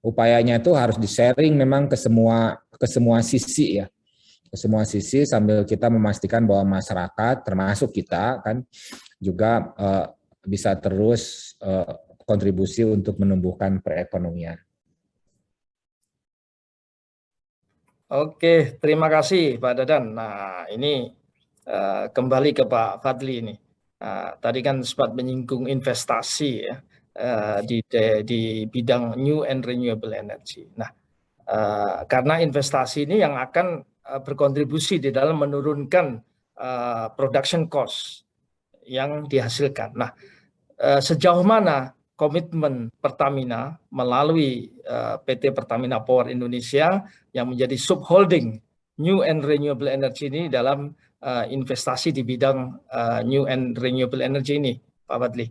Upayanya itu harus di-sharing memang ke semua sisi ya. Ke semua sisi sambil kita memastikan bahwa masyarakat termasuk kita kan juga bisa terus kontribusi untuk menumbuhkan perekonomian. Oke, terima kasih Pak Dadan. Nah, ini kembali ke Pak Fadli ini. Tadi kan sempat menyinggung investasi ya di bidang new and renewable energy. Nah, karena investasi ini yang akan berkontribusi di dalam menurunkan production cost yang dihasilkan. Nah, sejauh mana komitmen Pertamina melalui PT Pertamina Power Indonesia yang menjadi subholding new and renewable energy ini dalam investasi di bidang new and renewable energy ini, Pak Fadli?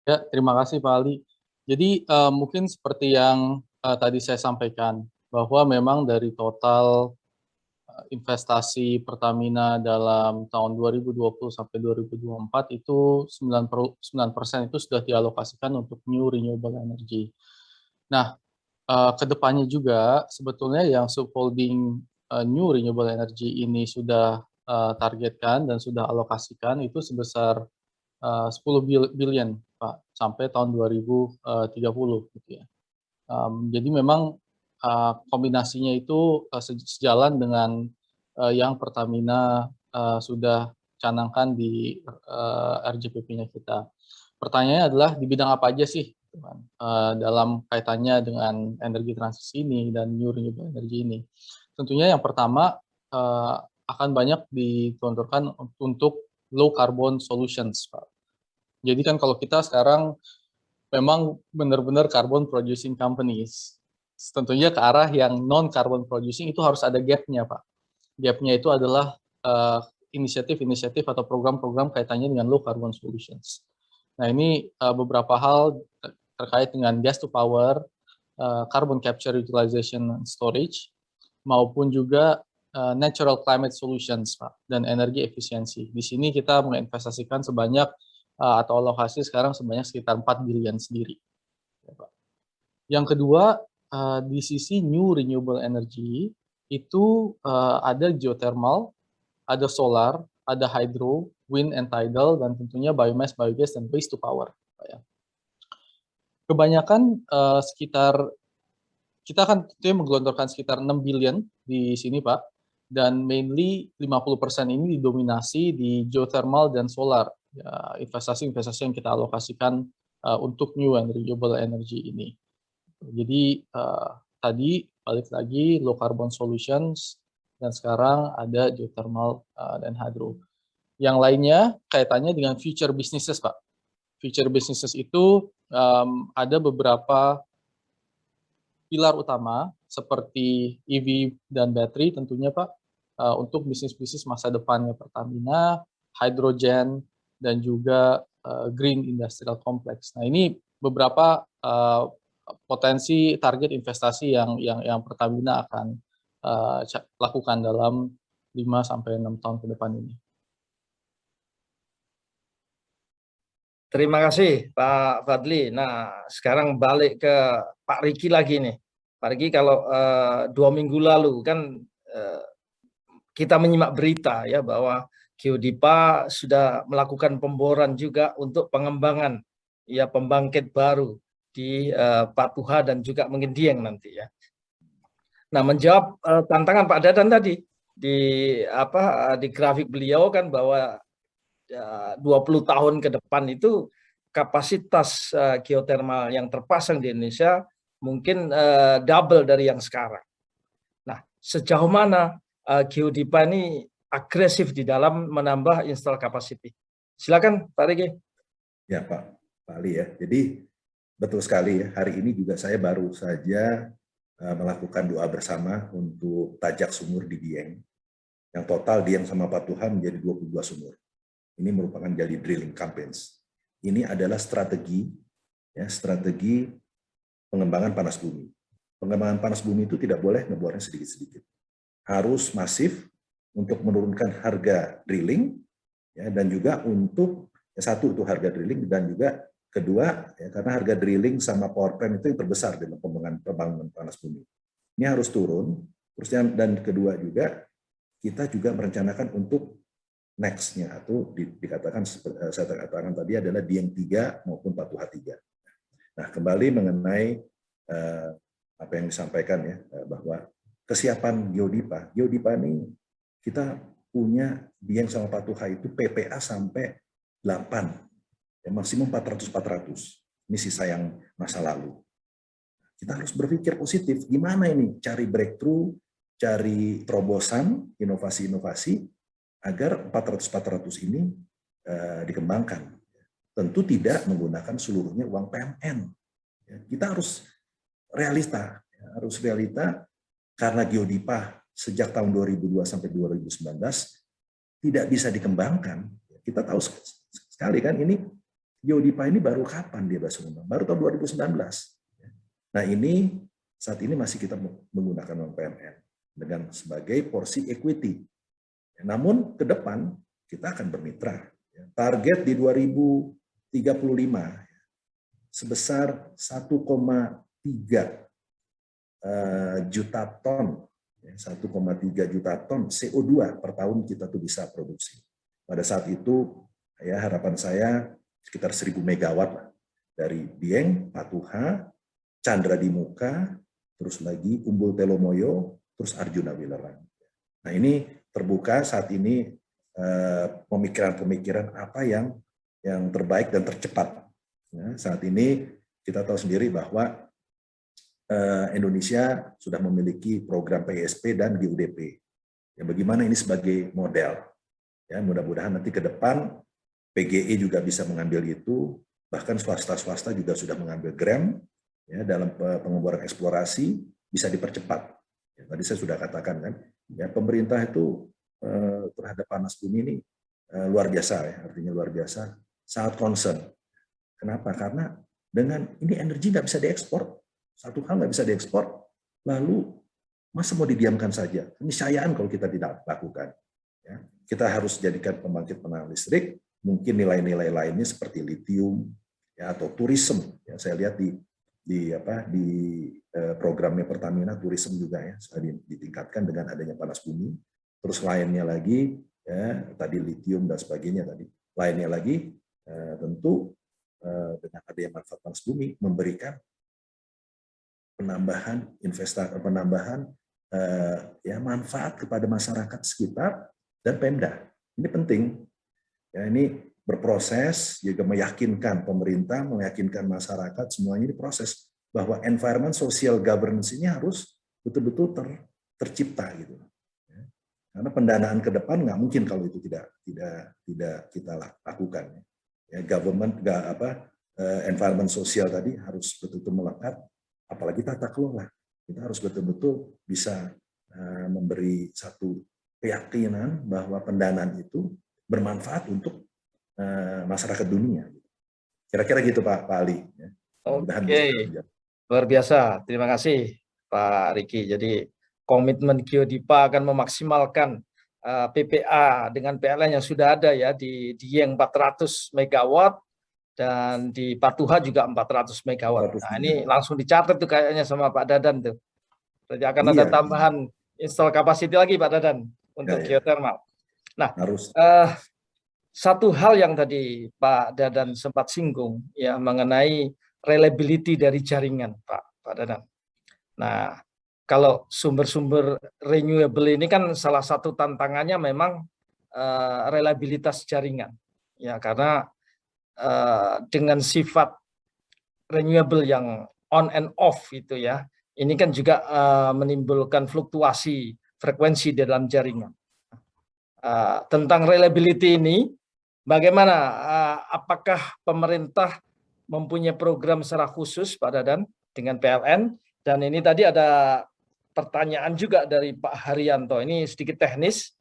Ya, terima kasih Pak Ali. Jadi mungkin seperti yang tadi saya sampaikan, bahwa memang dari total investasi Pertamina dalam tahun 2020 sampai 2024 itu 9% itu sudah dialokasikan untuk new renewable energy. Nah, kedepannya juga sebetulnya yang subholding new renewable energy ini sudah targetkan dan sudah alokasikan itu sebesar 10 billion Pak sampai tahun 2030 gitu ya. Jadi memang kombinasinya itu sejalan dengan yang Pertamina sudah canangkan di RJPP-nya kita. Pertanyaannya adalah di bidang apa aja sih dalam kaitannya dengan energi transisi ini dan new renewable energy ini. Tentunya yang pertama akan banyak digelontorkan untuk low carbon solutions, Pak. Jadi kan kalau kita sekarang memang benar-benar carbon producing companies, tentunya ke arah yang non carbon producing itu harus ada gap-nya, Pak. Gap-nya itu adalah inisiatif-inisiatif atau program-program kaitannya dengan low carbon solutions. Nah, ini beberapa hal terkait dengan gas to power, carbon capture utilization and storage, maupun juga natural climate solutions, Pak, dan energi efisiensi. Di sini kita menginvestasikan sebanyak atau alokasi sekarang sebanyak sekitar 4 billion sendiri. Yang kedua, di sisi new renewable energy, itu ada geothermal, ada solar, ada hydro, wind and tidal, dan tentunya biomass, biogas, dan waste to power. Kebanyakan kita akan tentunya menggelontorkan sekitar 6 billion di sini, Pak, dan mainly 50% ini didominasi di geothermal dan solar, ya, investasi-investasi yang kita alokasikan untuk new and renewable energy ini. Jadi tadi balik lagi low carbon solutions, dan sekarang ada geothermal dan hydro. Yang lainnya kaitannya dengan future businesses, Pak. Future businesses itu ada beberapa pilar utama seperti EV dan battery tentunya, Pak, untuk bisnis-bisnis masa depannya Pertamina, hydrogen, dan juga green industrial complex. Nah, ini beberapa potensi target investasi yang Pertamina akan lakukan dalam 5-6 tahun ke depan ini. Terima kasih Pak Fadli. Nah, sekarang balik ke Pak Riki lagi nih. Pak Riki, kalau 2 minggu lalu kan kita menyimak berita ya bahwa Geodipa sudah melakukan pemboran juga untuk pengembangan ya pembangkit baru di Patuha dan juga Mengendieng nanti ya. Nah, menjawab tantangan Pak Dadan tadi di grafik beliau kan bahwa 20 tahun ke depan itu kapasitas geothermal yang terpasang di Indonesia mungkin double dari yang sekarang. Nah, sejauh mana Geodipa ini agresif di dalam menambah install capacity? Silakan Pak Riki. Ya Pak Ali ya. Jadi betul sekali ya. Hari ini juga saya baru saja melakukan doa bersama untuk tajak sumur di Dieng. Yang total Dieng sama Patuha menjadi 22 sumur. Ini merupakan jadi drilling campaigns. Ini adalah strategi pengembangan panas bumi. Pengembangan panas bumi itu tidak boleh ngebornya sedikit-sedikit. Harus masif untuk menurunkan harga drilling, ya, dan juga untuk satu itu harga drilling, dan juga kedua ya, karena harga drilling sama power plant itu yang terbesar dalam pembangunan panas bumi. Ini harus turun. Terusnya, dan kedua juga kita juga merencanakan untuk next-nya atau dikatakan saya katakan tadi adalah Dieng 3 maupun Patuha 3. Nah, kembali mengenai apa yang disampaikan ya, bahwa kesiapan Geodipa ini kita punya Dieng sama Patuha itu PPA sampai 8, ya, maksimum 400. Ini sisa yang masa lalu. Kita harus berpikir positif, gimana ini cari breakthrough, cari terobosan, inovasi-inovasi, agar 400 ini dikembangkan. Tentu tidak menggunakan seluruhnya uang PMN. Kita harus realita karena Geodipa sejak tahun 2002 sampai 2019 tidak bisa dikembangkan. Kita tahu sekali kan ini Geodipa ini baru kapan dia bangun? Baru tahun 2019. Nah, ini saat ini masih kita menggunakan uang PMN. dengan sebagai porsi equity. Namun ke depan kita akan bermitra. Target di 2035 sebesar 1,3 juta ton, 1,3 juta ton CO2 per tahun kita tuh bisa produksi. Pada saat itu ya harapan saya sekitar 1.000 megawatt lah. Dari Dieng, Patuha, Chandra di Muka, terus lagi Umbul Telomoyo, terus Arjuna Wilerang. Nah ini terbuka saat ini pemikiran-pemikiran apa yang terbaik dan tercepat. Ya, saat ini kita tahu sendiri bahwa Indonesia sudah memiliki program PSP dan GUDP. Ya, bagaimana ini sebagai model? Ya, mudah-mudahan nanti ke depan PGE juga bisa mengambil itu. Bahkan swasta-swasta juga sudah mengambil GRAM ya, dalam pengembangan eksplorasi bisa dipercepat. Ya, tadi saya sudah katakan kan, ya pemerintah itu terhadap panas bumi ini luar biasa ya, artinya luar biasa, sangat concern. Kenapa? Karena dengan ini energi nggak bisa diekspor, satu hal nggak bisa diekspor, lalu masa mau didiamkan saja? Keniscayaan kalau kita tidak lakukan. Ya, kita harus jadikan pembangkit tenaga listrik. Mungkin nilai-nilai lainnya seperti litium ya, atau tourism ya, saya lihat di programnya Pertamina tourism juga ya ditingkatkan dengan adanya panas bumi. Terus lainnya lagi ya, tadi litium dan sebagainya tadi. Lainnya lagi tentu dengan adanya manfaat panas bumi memberikan penambahan investasi, penambahan ya manfaat kepada masyarakat sekitar dan Pemda. Ini penting. Ya, ini berproses, juga meyakinkan pemerintah, meyakinkan masyarakat, semuanya diproses bahwa environment social governance ini harus betul-betul tercipta gitu. Ya. Karena pendanaan ke depan nggak mungkin kalau itu tidak kita lakukan. Ya, government environment sosial tadi harus betul-betul melekat, apalagi tata kelola. Kita harus betul-betul bisa memberi satu keyakinan bahwa pendanaan itu bermanfaat untuk masyarakat dunia. Kira-kira gitu Pak Ali. Oke, luar biasa. Terima kasih Pak Riki. Jadi komitmen Geodipa akan memaksimalkan PPA dengan PLN yang sudah ada ya di Dieng 400 megawatt dan di Patuha juga 400 megawatt. Nah ini langsung dicatat tuh kayaknya sama Pak Dadan tuh. Berarti akan ada tambahan install capacity lagi Pak Dadan untuk geothermal. Nah, satu hal yang tadi Pak Dadan sempat singgung ya mengenai reliability dari jaringan Pak Dadan. Nah, kalau sumber-sumber renewable ini kan salah satu tantangannya memang reliabilitas jaringan. Ya, karena dengan sifat renewable yang on and off itu ya, ini kan juga menimbulkan fluktuasi frekuensi di dalam jaringan. Tentang reliability ini, bagaimana? Apakah pemerintah mempunyai program secara khusus Pak Dadan dengan PLN? Dan ini tadi ada pertanyaan juga dari Pak Haryanto. Ini sedikit teknis.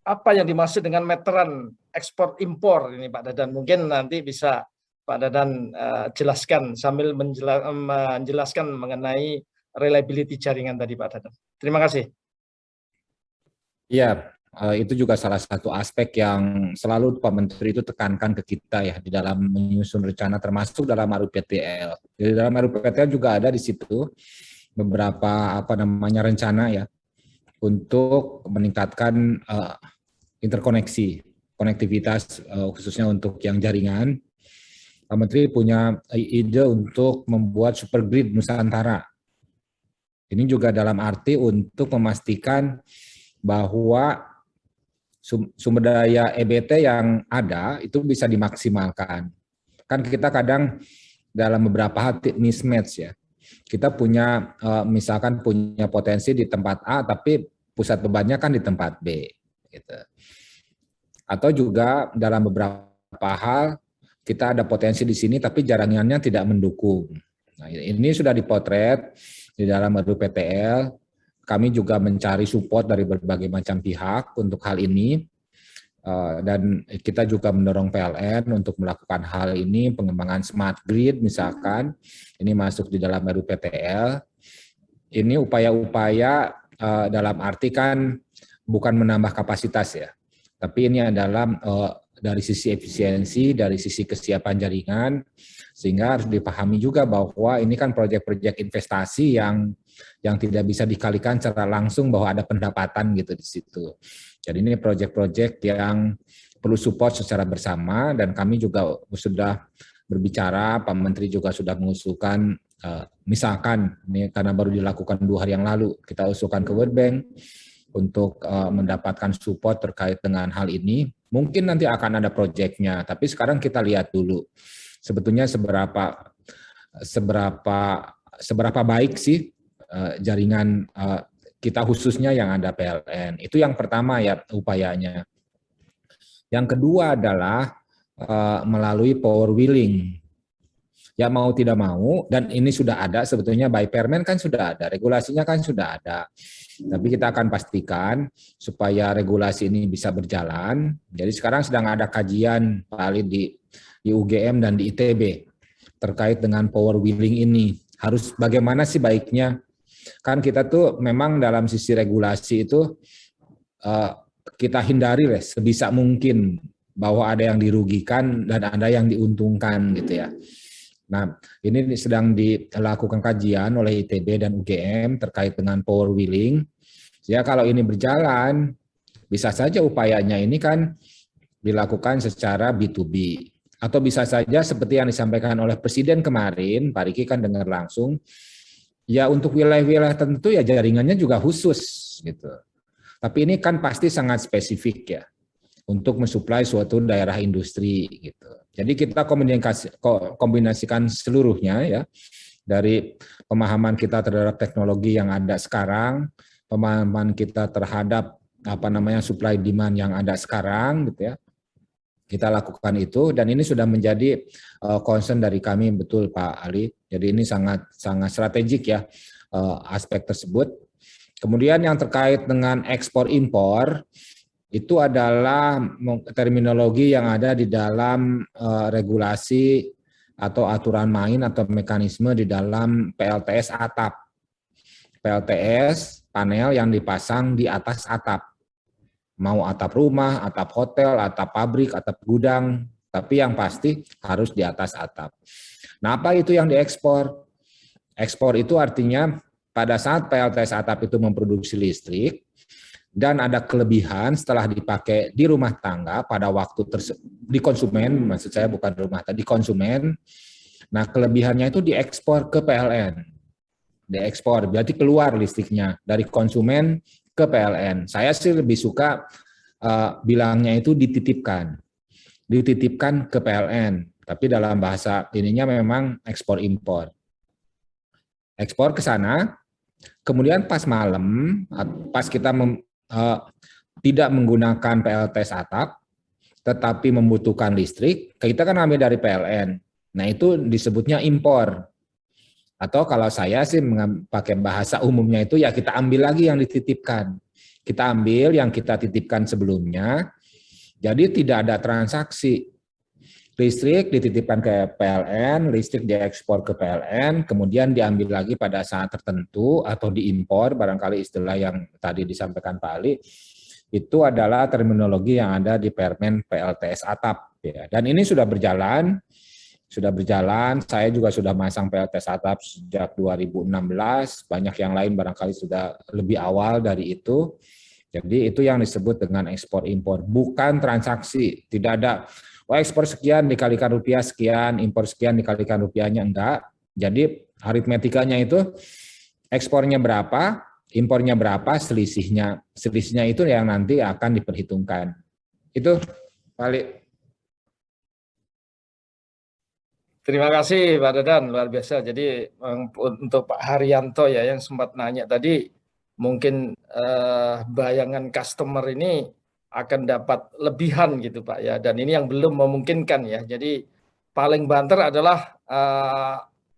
Apa yang dimaksud dengan meteran ekspor impor ini Pak Dadan? Mungkin nanti bisa Pak Dadan jelaskan sambil menjelaskan mengenai reliability jaringan tadi Pak Dadan. Terima kasih. Iya. Itu juga salah satu aspek yang selalu Pak Menteri itu tekankan ke kita ya di dalam menyusun rencana termasuk dalam RUPTL. Di dalam RUPTL juga ada di situ beberapa rencana ya untuk meningkatkan interkoneksi, konektivitas khususnya untuk yang jaringan. Pak Menteri punya ide untuk membuat super grid Nusantara. Ini juga dalam arti untuk memastikan bahwa sumber daya EBT yang ada itu bisa dimaksimalkan. Kan kita kadang dalam beberapa hal mismatch ya. Kita punya misalkan punya potensi di tempat A tapi pusat bebannya kan di tempat B gitu. Atau juga dalam beberapa hal kita ada potensi di sini tapi jaringannya tidak mendukung. Nah, ini sudah dipotret di dalam RUPTL. Kami juga mencari support dari berbagai macam pihak untuk hal ini. Dan kita juga mendorong PLN untuk melakukan hal ini, pengembangan smart grid misalkan, ini masuk di dalam RUPTL. Ini upaya-upaya dalam arti kan bukan menambah kapasitas ya, tapi ini adalah dari sisi efisiensi, dari sisi kesiapan jaringan, sehingga harus dipahami juga bahwa ini kan proyek-proyek investasi yang tidak bisa dikalikan secara langsung bahwa ada pendapatan gitu di situ. Jadi ini proyek-proyek yang perlu support secara bersama, dan kami juga sudah berbicara, Pak Menteri juga sudah mengusulkan, misalkan ini karena baru dilakukan 2 hari yang lalu, kita usulkan ke World Bank untuk mendapatkan support terkait dengan hal ini. Mungkin nanti akan ada proyeknya, tapi sekarang kita lihat dulu sebetulnya seberapa baik sih jaringan kita khususnya yang ada PLN. Itu yang pertama ya upayanya. Yang kedua adalah melalui power wheeling. Ya mau tidak mau, dan ini sudah ada sebetulnya by Permen kan sudah ada, regulasinya kan sudah ada. Tapi kita akan pastikan supaya regulasi ini bisa berjalan. Jadi sekarang sedang ada kajian Pak Ali di UGM dan di ITB terkait dengan power wheeling ini. Harus bagaimana sih baiknya? Kan kita tuh memang dalam sisi regulasi itu kita hindari sebisa mungkin bahwa ada yang dirugikan dan ada yang diuntungkan gitu ya. Nah, ini sedang dilakukan kajian oleh ITB dan UGM terkait dengan power wheeling. Ya, kalau ini berjalan, bisa saja upayanya ini kan dilakukan secara B2B. Atau bisa saja seperti yang disampaikan oleh Presiden kemarin, Pak Riki kan dengar langsung, ya untuk wilayah-wilayah tertentu ya jaringannya juga khusus gitu. Tapi ini kan pasti sangat spesifik ya, untuk mensuplai suatu daerah industri gitu. Jadi kita kombinasikan seluruhnya ya, dari pemahaman kita terhadap teknologi yang ada sekarang, pemahaman kita terhadap supply demand yang ada sekarang gitu ya. Kita lakukan itu, dan ini sudah menjadi concern dari kami, betul Pak Ali. Jadi ini sangat strategik ya aspek tersebut. Kemudian yang terkait dengan ekspor impor, itu adalah terminologi yang ada di dalam regulasi atau aturan main atau mekanisme di dalam PLTS atap. PLTS panel yang dipasang di atas atap. Mau atap rumah, atap hotel, atap pabrik, atap gudang, tapi yang pasti harus di atas atap. Nah, apa itu yang diekspor? Ekspor itu artinya pada saat PLTS atap itu memproduksi listrik, dan ada kelebihan setelah dipakai di rumah tangga pada waktu di konsumen, maksud saya bukan rumah tangga, di konsumen. Nah, kelebihannya itu diekspor ke PLN. Diekspor berarti keluar listriknya dari konsumen ke PLN. Saya sih lebih suka bilangnya itu dititipkan ke PLN. Tapi dalam bahasa ininya memang ekspor impor. Ekspor ke sana, kemudian pas malam, pas kita tidak menggunakan PLTS atap, tetapi membutuhkan listrik, kita kan ambil dari PLN. Nah, itu disebutnya impor. Atau kalau saya sih pakai bahasa umumnya itu ya kita ambil lagi yang dititipkan. Kita ambil yang kita titipkan sebelumnya, jadi tidak ada transaksi. Listrik dititipkan ke PLN, listrik diekspor ke PLN, kemudian diambil lagi pada saat tertentu atau diimpor, barangkali istilah yang tadi disampaikan Pak Ali, itu adalah terminologi yang ada di Permen PLTS atap. Ya. Dan ini sudah berjalan, saya juga sudah masang PLTS atap sejak 2016, banyak yang lain barangkali sudah lebih awal dari itu. Jadi itu yang disebut dengan ekspor impor, bukan transaksi, tidak ada ekspor sekian dikalikan rupiah sekian, impor sekian dikalikan rupiahnya, enggak. Jadi aritmetikanya itu ekspornya berapa, impornya berapa, selisihnya itu yang nanti akan diperhitungkan. Itu balik. Terima kasih Pak Dadan, luar biasa. Jadi untuk Pak Haryanto ya yang sempat nanya tadi, mungkin bayangan customer ini akan dapat lebihan gitu Pak ya, dan ini yang belum memungkinkan ya. Jadi paling banter adalah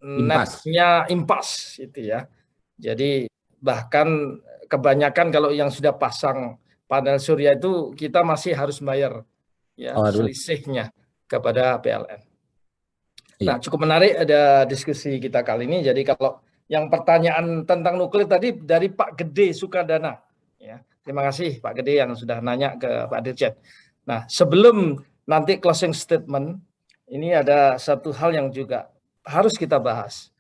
netnya impas itu ya. Jadi bahkan kebanyakan kalau yang sudah pasang panel surya itu kita masih harus bayar ya selisihnya kepada PLN. Nah, cukup menarik ada diskusi kita kali ini. Jadi kalau yang pertanyaan tentang nuklir tadi dari Pak Gede Sukadana. Ya, terima kasih Pak Gede yang sudah nanya ke Pak Dirjen. Nah, sebelum nanti closing statement, ini ada satu hal yang juga harus kita bahas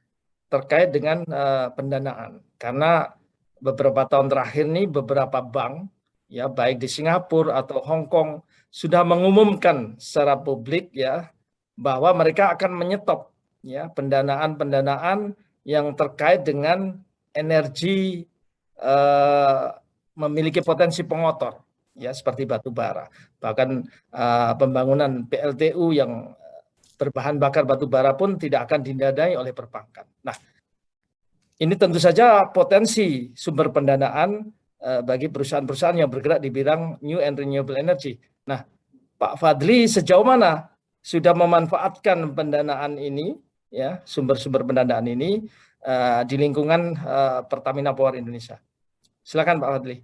terkait dengan pendanaan. Karena beberapa tahun terakhir ini beberapa bank, ya baik di Singapura atau Hong Kong, sudah mengumumkan secara publik ya bahwa mereka akan menyetop ya pendanaan yang terkait dengan energi memiliki potensi pengotor ya seperti batu bara, bahkan pembangunan PLTU yang berbahan bakar batu bara pun tidak akan didanai oleh perbankan. Nah, ini tentu saja potensi sumber pendanaan bagi perusahaan-perusahaan yang bergerak di bidang new and renewable energy. Nah, Pak Fadli sejauh mana sudah memanfaatkan pendanaan ini, ya sumber-sumber pendanaan ini di lingkungan Pertamina Power Indonesia? Silakan Pak Fadli.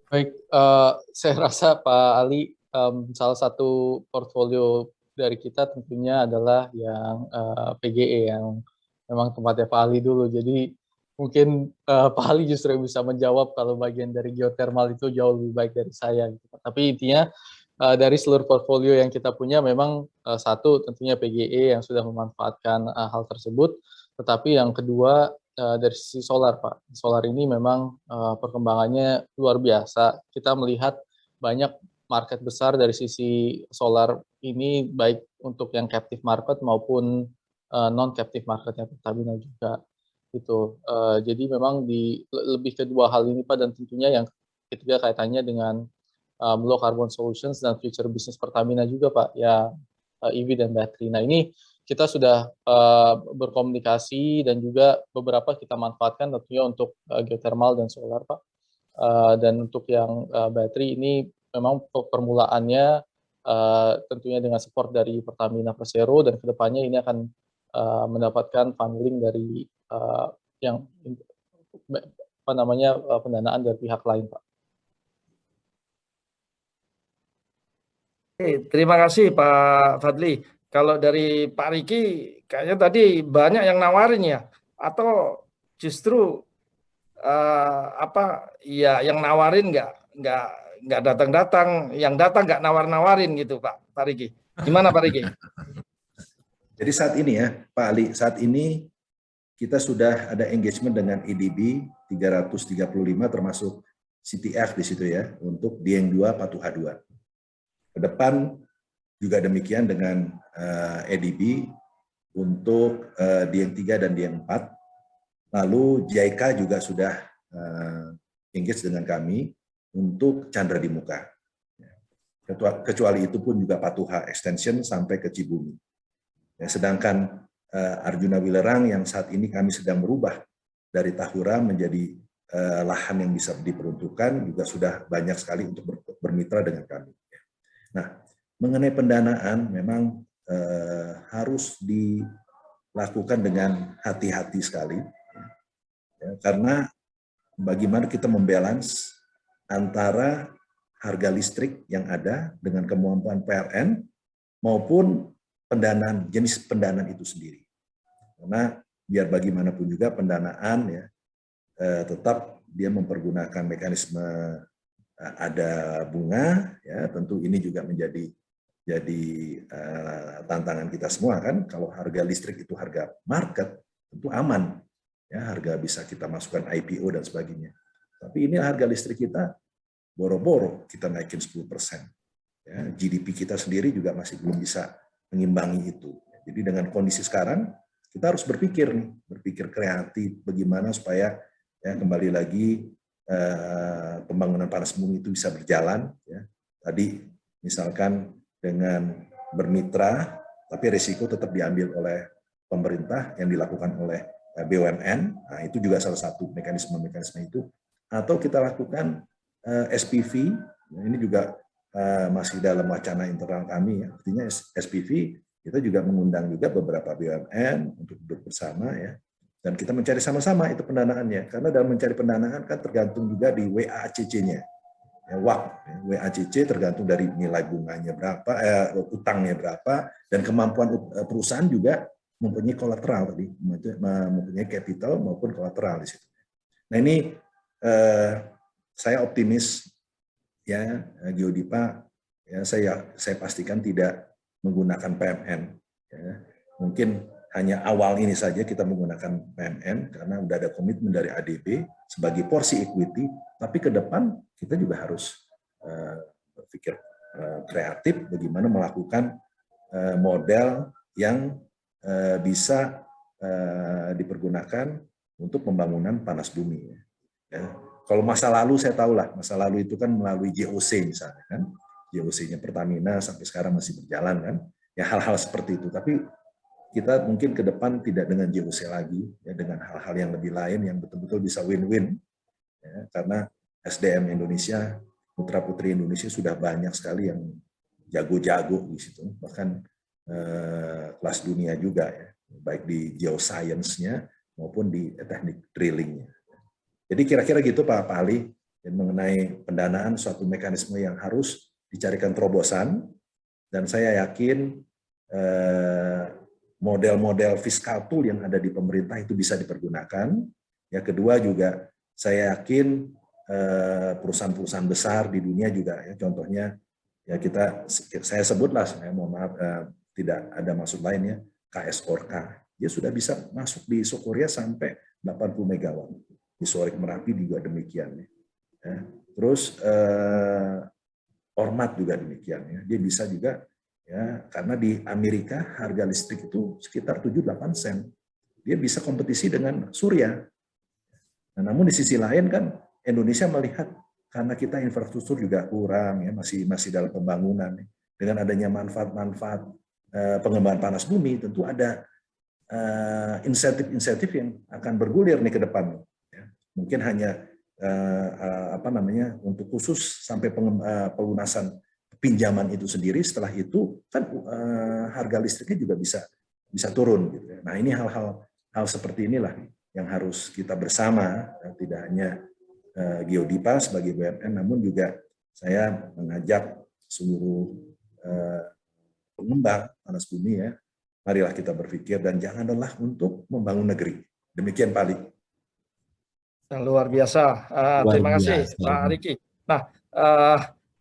Baik, saya rasa Pak Ali, salah satu portfolio dari kita tentunya adalah yang PGE yang memang tempatnya Pak Ali dulu. Jadi mungkin Pak Ali justru bisa menjawab kalau bagian dari geothermal itu jauh lebih baik dari saya. Gitu. Tapi intinya dari seluruh portfolio yang kita punya memang satu tentunya PGE yang sudah memanfaatkan hal tersebut, tetapi yang kedua dari sisi solar Pak. Solar ini memang perkembangannya luar biasa. Kita melihat banyak market besar dari sisi solar ini baik untuk yang captive market maupun non captive marketnya Pertamina juga gitu. Jadi memang lebih kedua hal ini Pak, dan tentunya yang ketiga kaitannya dengan low carbon solutions dan future business Pertamina juga Pak, ya EV dan battery. Nah ini kita sudah berkomunikasi dan juga beberapa kita manfaatkan tentunya untuk geothermal dan solar Pak. Dan untuk yang battery ini memang permulaannya tentunya dengan support dari Pertamina Persero, dan kedepannya ini akan mendapatkan funding dari yang pendanaan dari pihak lain Pak. Terima kasih Pak Fadli. Kalau dari Pak Riki, kayaknya tadi banyak yang nawarin ya, atau justru ya yang nawarin nggak datang-datang, yang datang nggak nawar-nawarin gitu Pak Riki. Gimana Pak Riki? Jadi saat ini ya Pak Ali, saat ini kita sudah ada engagement dengan EDB 335 termasuk CTF di situ ya, untuk Dieng 2 Patuha 2. Ke depan juga demikian dengan EDB untuk Dieng 3 dan Dieng 4. Lalu JICA juga sudah engage dengan kami untuk Chandra di Muka. Kecuali itu pun juga Patuha extension sampai ke Cibumi. Ya, sedangkan Arjuna Wilerang yang saat ini kami sedang merubah dari Tahura menjadi lahan yang bisa diperuntukkan juga sudah banyak sekali untuk bermitra dengan kami. Nah, mengenai pendanaan memang harus dilakukan dengan hati-hati sekali, ya, karena bagaimana kita membalance antara harga listrik yang ada dengan kemampuan PLN maupun pendanaan, jenis pendanaan itu sendiri. Karena biar bagaimanapun juga pendanaan ya tetap dia mempergunakan mekanisme ada bunga, ya tentu ini juga menjadi tantangan kita semua kan. Kalau harga listrik itu harga market, tentu aman, ya harga bisa kita masukkan IPO dan sebagainya. Tapi ini harga listrik kita boro-boro kita naikin 10%. Ya, GDP kita sendiri juga masih belum bisa mengimbangi itu. Jadi dengan kondisi sekarang kita harus berpikir kreatif bagaimana supaya ya kembali lagi pembangunan panas bumi itu bisa berjalan. Ya. Tadi misalkan dengan bermitra, tapi risiko tetap diambil oleh pemerintah yang dilakukan oleh BUMN. Nah, itu juga salah satu mekanisme itu. Atau kita lakukan SPV. Ini juga masih dalam wacana internal kami. Ya. Artinya SPV kita juga mengundang juga beberapa BUMN untuk duduk bersama ya. Dan kita mencari sama-sama itu pendanaannya, karena dalam mencari pendanaan kan tergantung juga di WACC-nya, ya, WACC tergantung dari nilai bunganya berapa, utangnya berapa, dan kemampuan perusahaan juga mempunyai kolateral tadi, mempunyai capital maupun kolateral di situ. Nah ini saya optimis ya, Geodipa ya, saya pastikan tidak menggunakan PMN. Ya. Mungkin hanya awal ini saja kita menggunakan PMN karena udah ada komitmen dari ADB sebagai porsi equity, tapi ke depan kita juga harus berpikir kreatif bagaimana melakukan model yang bisa dipergunakan untuk pembangunan panas bumi. Ya. Kalau masa lalu saya tahu lah, masa lalu itu kan melalui JOC misalnya kan, JOC-nya Pertamina sampai sekarang masih berjalan kan, ya hal-hal seperti itu. Tapi kita mungkin ke depan tidak dengan JOC lagi, ya dengan hal-hal yang lebih lain yang betul-betul bisa win-win, ya, karena SDM Indonesia, putra-putri Indonesia sudah banyak sekali yang jago-jago di situ, bahkan kelas dunia juga ya, baik di geoscience-nya maupun di teknik drilling-nya. Jadi kira-kira gitu Pak Ali, mengenai pendanaan suatu mekanisme yang harus dicarikan terobosan, dan saya yakin model-model fiskal tool yang ada di pemerintah itu bisa dipergunakan. Yang kedua juga saya yakin perusahaan-perusahaan besar di dunia juga, ya, contohnya ya saya sebutlah, saya mohon maaf tidak ada maksud lainnya, KS Orka, dia sudah bisa masuk di Sokoria sampai 80 megawatt. Di Sorik Merapi juga demikian. Ya. Terus Ormat juga demikian. Ya. Dia bisa juga, ya, karena di Amerika harga listrik itu sekitar 7-8 sen. Dia bisa kompetisi dengan surya. Nah, namun di sisi lain kan Indonesia melihat karena kita infrastruktur juga kurang, ya, masih dalam pembangunan. Ya. Dengan adanya manfaat-manfaat pengembangan panas bumi, tentu ada insentif-insentif yang akan bergulir nih ke depan. Mungkin hanya untuk khusus sampai pelunasan pinjaman itu sendiri. Setelah itu kan harga listriknya juga bisa turun. Gitu. Nah ini hal seperti inilah yang harus kita bersama, tidak hanya Geodipa sebagai BUMN, namun juga saya mengajak seluruh pengembang panas bumi, ya, marilah kita berpikir dan jangan lelah untuk membangun negeri. Demikian Pak Ali. Luar biasa. Terima kasih Pak Riki. Nah,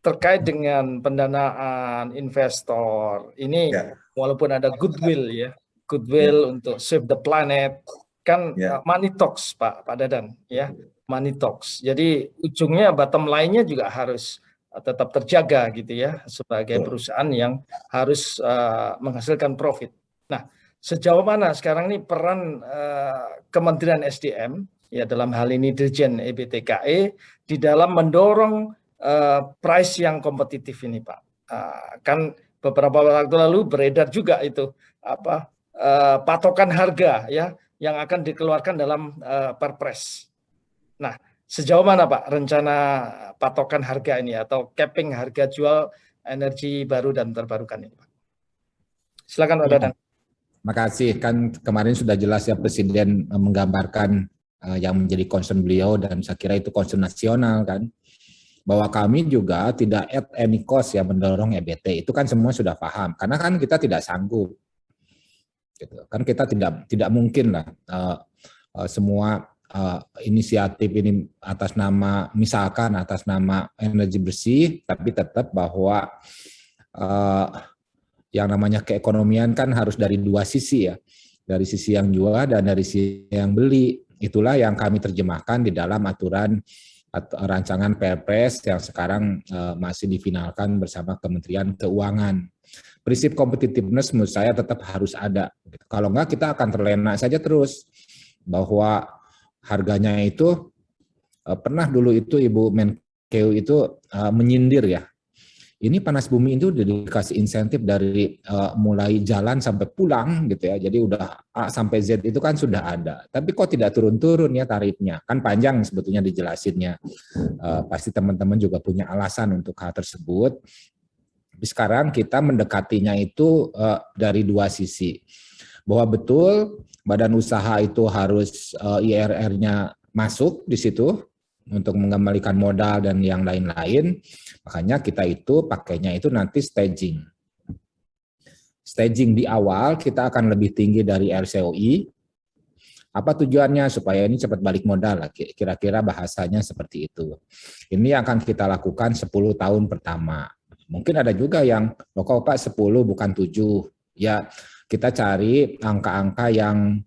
terkait dengan pendanaan investor ini, ya, walaupun ada goodwill ya, goodwill untuk save the planet, kan money talks Pak Dadan, ya, money talks. Jadi ujungnya bottom line-nya juga harus tetap terjaga gitu ya, sebagai perusahaan yang harus menghasilkan profit. Nah, sejauh mana sekarang ini peran Kementerian SDM, ya dalam hal ini Dirjen EBTKE, di dalam mendorong price yang kompetitif ini Pak? Kan beberapa waktu lalu beredar juga itu patokan harga ya yang akan dikeluarkan dalam Perpres. Nah, sejauh mana Pak rencana patokan harga ini atau capping harga jual energi baru dan terbarukan ini Pak? Silakan Pak Dadan. Makasih, kan kemarin sudah jelas ya Presiden menggambarkan yang menjadi concern beliau, dan saya kira itu concern nasional kan, bahwa kami juga tidak at any cost ya mendorong EBT, itu kan semua sudah paham, karena kan kita tidak sanggup, gitu. Kan kita tidak mungkin lah semua inisiatif ini atas nama, misalkan atas nama energi bersih, tapi tetap bahwa yang namanya keekonomian kan harus dari dua sisi ya, dari sisi yang jual dan dari sisi yang beli. Itulah yang kami terjemahkan di dalam aturan rancangan Perpres yang sekarang masih difinalkan bersama Kementerian Keuangan. Prinsip competitiveness menurut saya tetap harus ada. Kalau enggak kita akan terlena saja terus, bahwa harganya itu pernah dulu itu Ibu Menkeu itu menyindir ya. Ini panas bumi itu udah dikasih insentif dari mulai jalan sampai pulang gitu ya. Jadi udah A sampai Z itu kan sudah ada. Tapi kok tidak turun-turun ya tarifnya? Kan panjang sebetulnya dijelasinnya. Pasti teman-teman juga punya alasan untuk hal tersebut. Tapi sekarang kita mendekatinya itu dari dua sisi. Bahwa betul badan usaha itu harus IRR-nya masuk di situ untuk mengembalikan modal dan yang lain-lain. Makanya kita itu pakainya itu nanti staging. staging di awal kita akan lebih tinggi dari RCOI. Apa tujuannya? Supaya ini cepat balik modal lah, kira-kira bahasanya seperti itu. Ini akan kita lakukan 10 tahun pertama. Mungkin ada juga yang, loh kok Pak 10 bukan 7. Ya kita cari angka-angka yang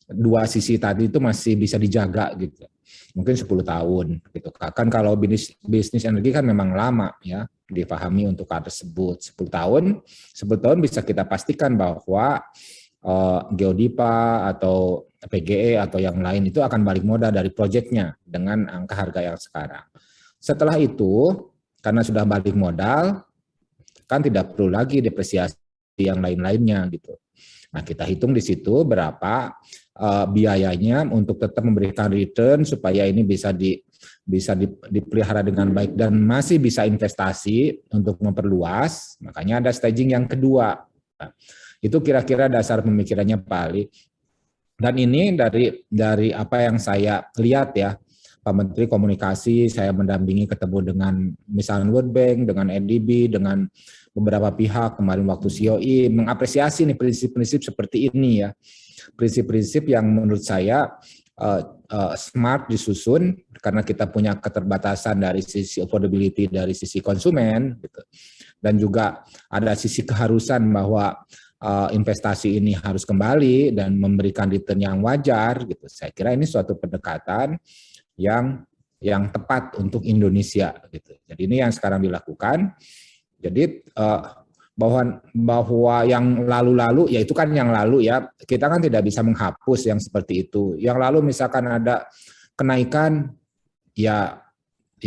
dua sisi tadi itu masih bisa dijaga gitu. Mungkin 10 tahun gitu. Kan kalau bisnis energi kan memang lama ya dipahami untuk hal tersebut. 10 tahun bisa kita pastikan bahwa Geodipa atau PGE atau yang lain itu akan balik modal dari proyeknya dengan angka harga yang sekarang. Setelah itu, karena sudah balik modal, kan tidak perlu lagi depresiasi yang lain-lainnya gitu. Nah, kita hitung di situ berapa biayanya untuk tetap memberikan return supaya ini bisa dipelihara dengan baik dan masih bisa investasi untuk memperluas. Makanya ada staging yang kedua. Nah, itu kira-kira dasar pemikirannya Pak Ali. Dan ini dari apa yang saya lihat ya, Pak Menteri Komunikasi, saya mendampingi ketemu dengan misalnya World Bank, dengan NDB, dengan beberapa pihak kemarin waktu COI, mengapresiasi nih prinsip-prinsip seperti ini ya. Prinsip-prinsip yang menurut saya smart disusun karena kita punya keterbatasan dari sisi affordability, dari sisi konsumen, gitu. Dan juga ada sisi keharusan bahwa investasi ini harus kembali dan memberikan return yang wajar gitu. Saya kira ini suatu pendekatan yang tepat untuk Indonesia gitu. Jadi ini yang sekarang dilakukan. Jadi bahwa yang lalu-lalu ya itu kan yang lalu ya. Kita kan tidak bisa menghapus yang seperti itu. Yang lalu misalkan ada kenaikan ya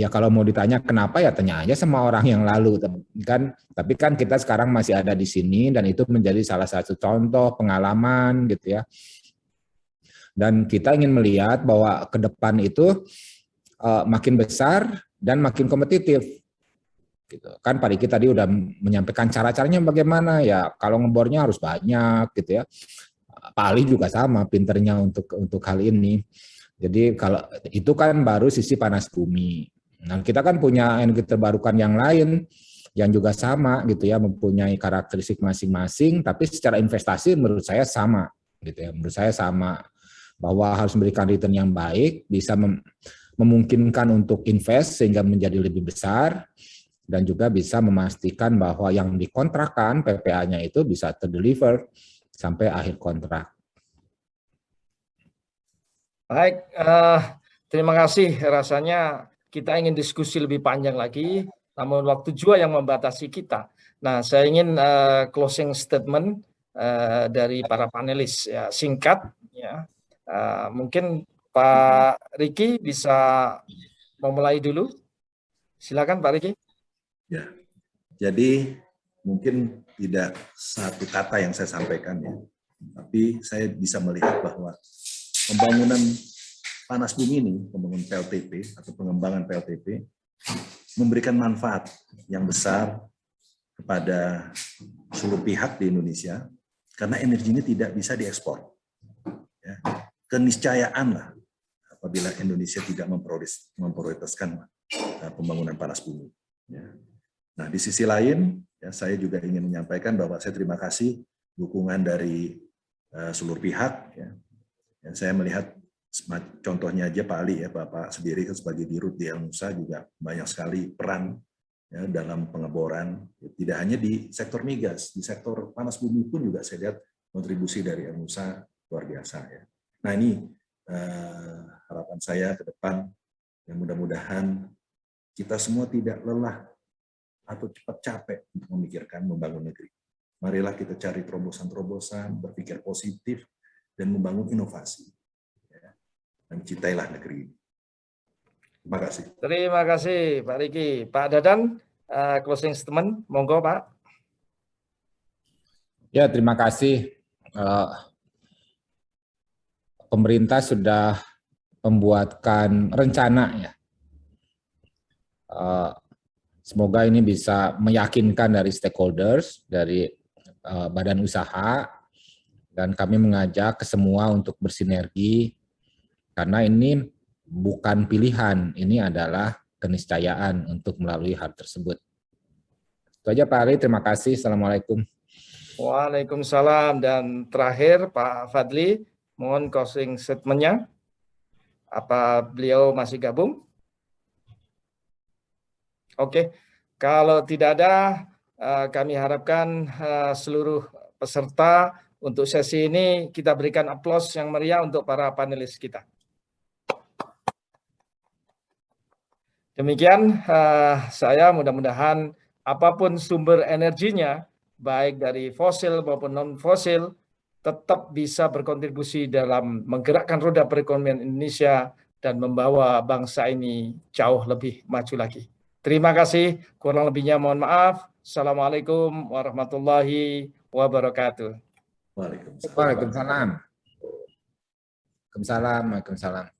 kalau mau ditanya kenapa ya tanya aja sama orang yang lalu kan, tapi kan kita sekarang masih ada di sini dan itu menjadi salah satu contoh pengalaman gitu ya. Dan kita ingin melihat bahwa ke depan itu makin besar dan makin kompetitif. Gitu. Kan Pak Riki tadi udah menyampaikan cara-caranya bagaimana ya, kalau ngebornya harus banyak gitu ya. Pak Ali juga sama pinternya untuk hal ini. Jadi kalau itu kan baru sisi panas bumi. Nah, kita kan punya energi terbarukan yang lain yang juga sama gitu ya, mempunyai karakteristik masing-masing, tapi secara investasi menurut saya sama gitu ya. Menurut saya sama bahwa harus memberikan return yang baik, bisa memungkinkan untuk invest sehingga menjadi lebih besar dan juga bisa memastikan bahwa yang dikontrakkan PPA-nya itu bisa terdeliver sampai akhir kontrak. Baik, terima kasih. Rasanya kita ingin diskusi lebih panjang lagi, namun waktu juga yang membatasi kita. Nah, saya ingin closing statement dari para panelis ya, singkat ya. Mungkin Pak Riki bisa memulai dulu. Silakan Pak Riki. Ya, jadi mungkin tidak satu kata yang saya sampaikan ya, tapi saya bisa melihat bahwa pembangunan panas bumi ini, pembangunan PLTP atau pengembangan PLTP memberikan manfaat yang besar kepada seluruh pihak di Indonesia karena energi ini tidak bisa diekspor. Ya, keniscayaan lah apabila Indonesia tidak memprioritaskan pembangunan panas bumi. Ya. Nah, di sisi lain, ya, saya juga ingin menyampaikan bahwa saya terima kasih dukungan dari seluruh pihak. Ya. Dan saya melihat contohnya aja Pak Ali ya, Bapak sendiri sebagai dirut di Elnusa juga banyak sekali peran ya, dalam pengeboran. Tidak hanya di sektor migas, di sektor panas bumi pun juga saya lihat kontribusi dari Elnusa luar biasa ya. Nah ini harapan saya ke depan, yang mudah-mudahan kita semua tidak lelah atau cepat capek untuk memikirkan membangun negeri. Marilah kita cari terobosan-terobosan, berpikir positif, dan membangun inovasi. Ya. Dan cintailah negeri ini. Terima kasih. Terima kasih Pak Riki. Pak Dadan, closing statement, monggo Pak. Ya, terima kasih. Pemerintah sudah membuatkan rencana ya. Semoga ini bisa meyakinkan dari stakeholders, dari badan usaha, dan kami mengajak ke semua untuk bersinergi, karena ini bukan pilihan, ini adalah keniscayaan untuk melalui hal tersebut. Itu aja Pak Ali, terima kasih. Assalamualaikum. Waalaikumsalam. Dan terakhir Pak Fadli, mohon closing statement-nya. Apa beliau masih gabung? Oke, kalau tidak ada, kami harapkan seluruh peserta untuk sesi ini kita berikan aplaus yang meriah untuk para panelis kita. Demikian saya mudah-mudahan apapun sumber energinya, baik dari fosil maupun non-fosil, tetap bisa berkontribusi dalam menggerakkan roda perekonomian Indonesia dan membawa bangsa ini jauh lebih maju lagi. Terima kasih, kurang lebihnya mohon maaf. Assalamualaikum warahmatullahi wabarakatuh. Waalaikumsalam. Waalaikumsalam.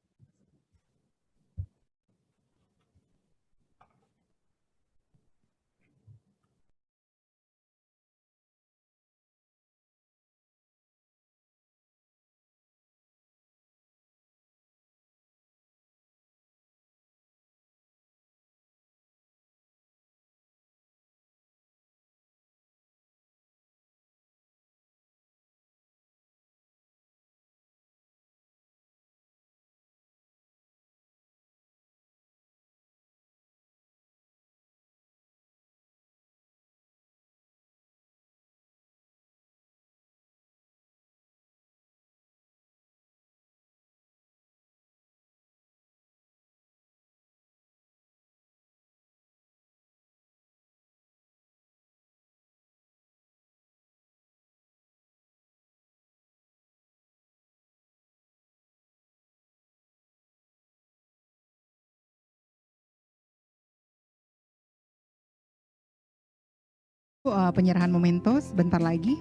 Penyerahan memento sebentar lagi.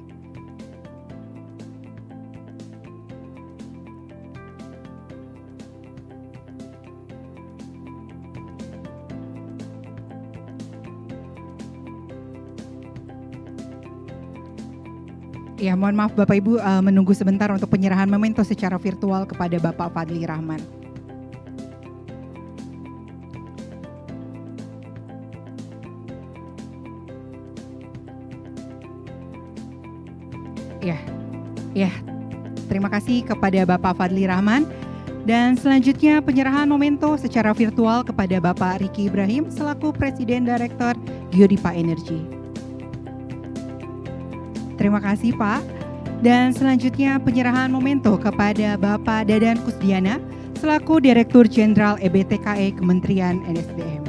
Ya, mohon maaf Bapak Ibu menunggu sebentar untuk penyerahan memento secara virtual kepada Bapak Fadli Rahman. Ya, terima kasih kepada Bapak Fadli Rahman. Dan selanjutnya penyerahan memento secara virtual kepada Bapak Riki Ibrahim selaku Presiden Direktur Geodipa Energi. Terima kasih Pak. Dan selanjutnya penyerahan memento kepada Bapak Dadan Kusdiana selaku Direktur Jenderal EBTKE Kementerian ESDM.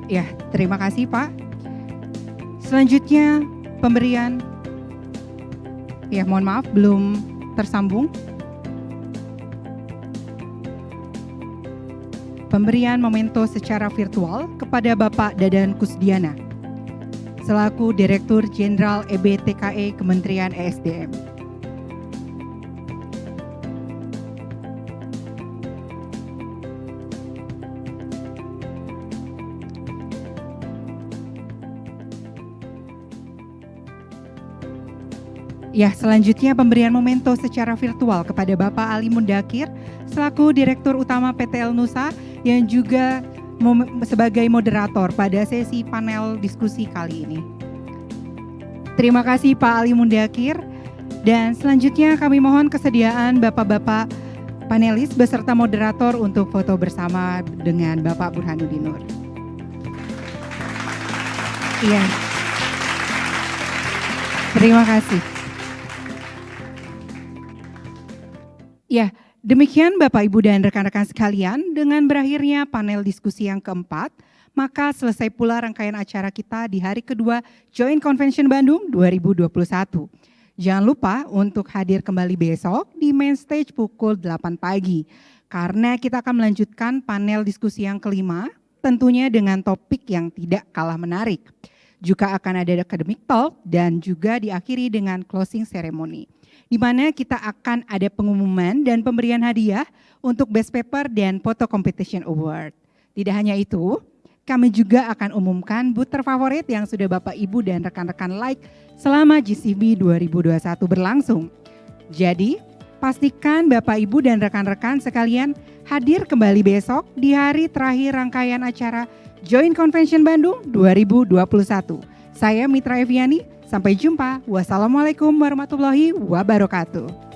Ya, terima kasih Pak. Selanjutnya pemberian, ya mohon maaf belum tersambung. Pemberian memento secara virtual kepada Bapak Dadan Kusdiana selaku Direktur Jenderal EBTKE Kementerian ESDM. Ya, selanjutnya pemberian memento secara virtual kepada Bapak Ali Mundakir selaku Direktur Utama PT Elnusa yang juga sebagai moderator pada sesi panel diskusi kali ini. Terima kasih Pak Ali Mundakir. Dan selanjutnya kami mohon kesediaan Bapak-Bapak panelis beserta moderator untuk foto bersama dengan Bapak Burhanuddin Nur. Iya. Terima kasih. Ya, demikian Bapak, Ibu, dan rekan-rekan sekalian, dengan berakhirnya panel diskusi yang keempat, maka selesai pula rangkaian acara kita di hari kedua Joint Convention Bandung 2021. Jangan lupa untuk hadir kembali besok di main stage pukul 8 pagi, karena kita akan melanjutkan panel diskusi yang kelima, tentunya dengan topik yang tidak kalah menarik. Juga akan ada academic talk dan juga diakhiri dengan closing ceremony, di mana kita akan ada pengumuman dan pemberian hadiah untuk Best Paper dan Photo Competition Award. Tidak hanya itu, kami juga akan umumkan booth terfavorit yang sudah Bapak, Ibu, dan rekan-rekan like selama GCB 2021 berlangsung. Jadi, pastikan Bapak, Ibu, dan rekan-rekan sekalian hadir kembali besok di hari terakhir rangkaian acara Joint Convention Bandung 2021. Saya Mitra Eviani, sampai jumpa. Wassalamualaikum warahmatullahi wabarakatuh.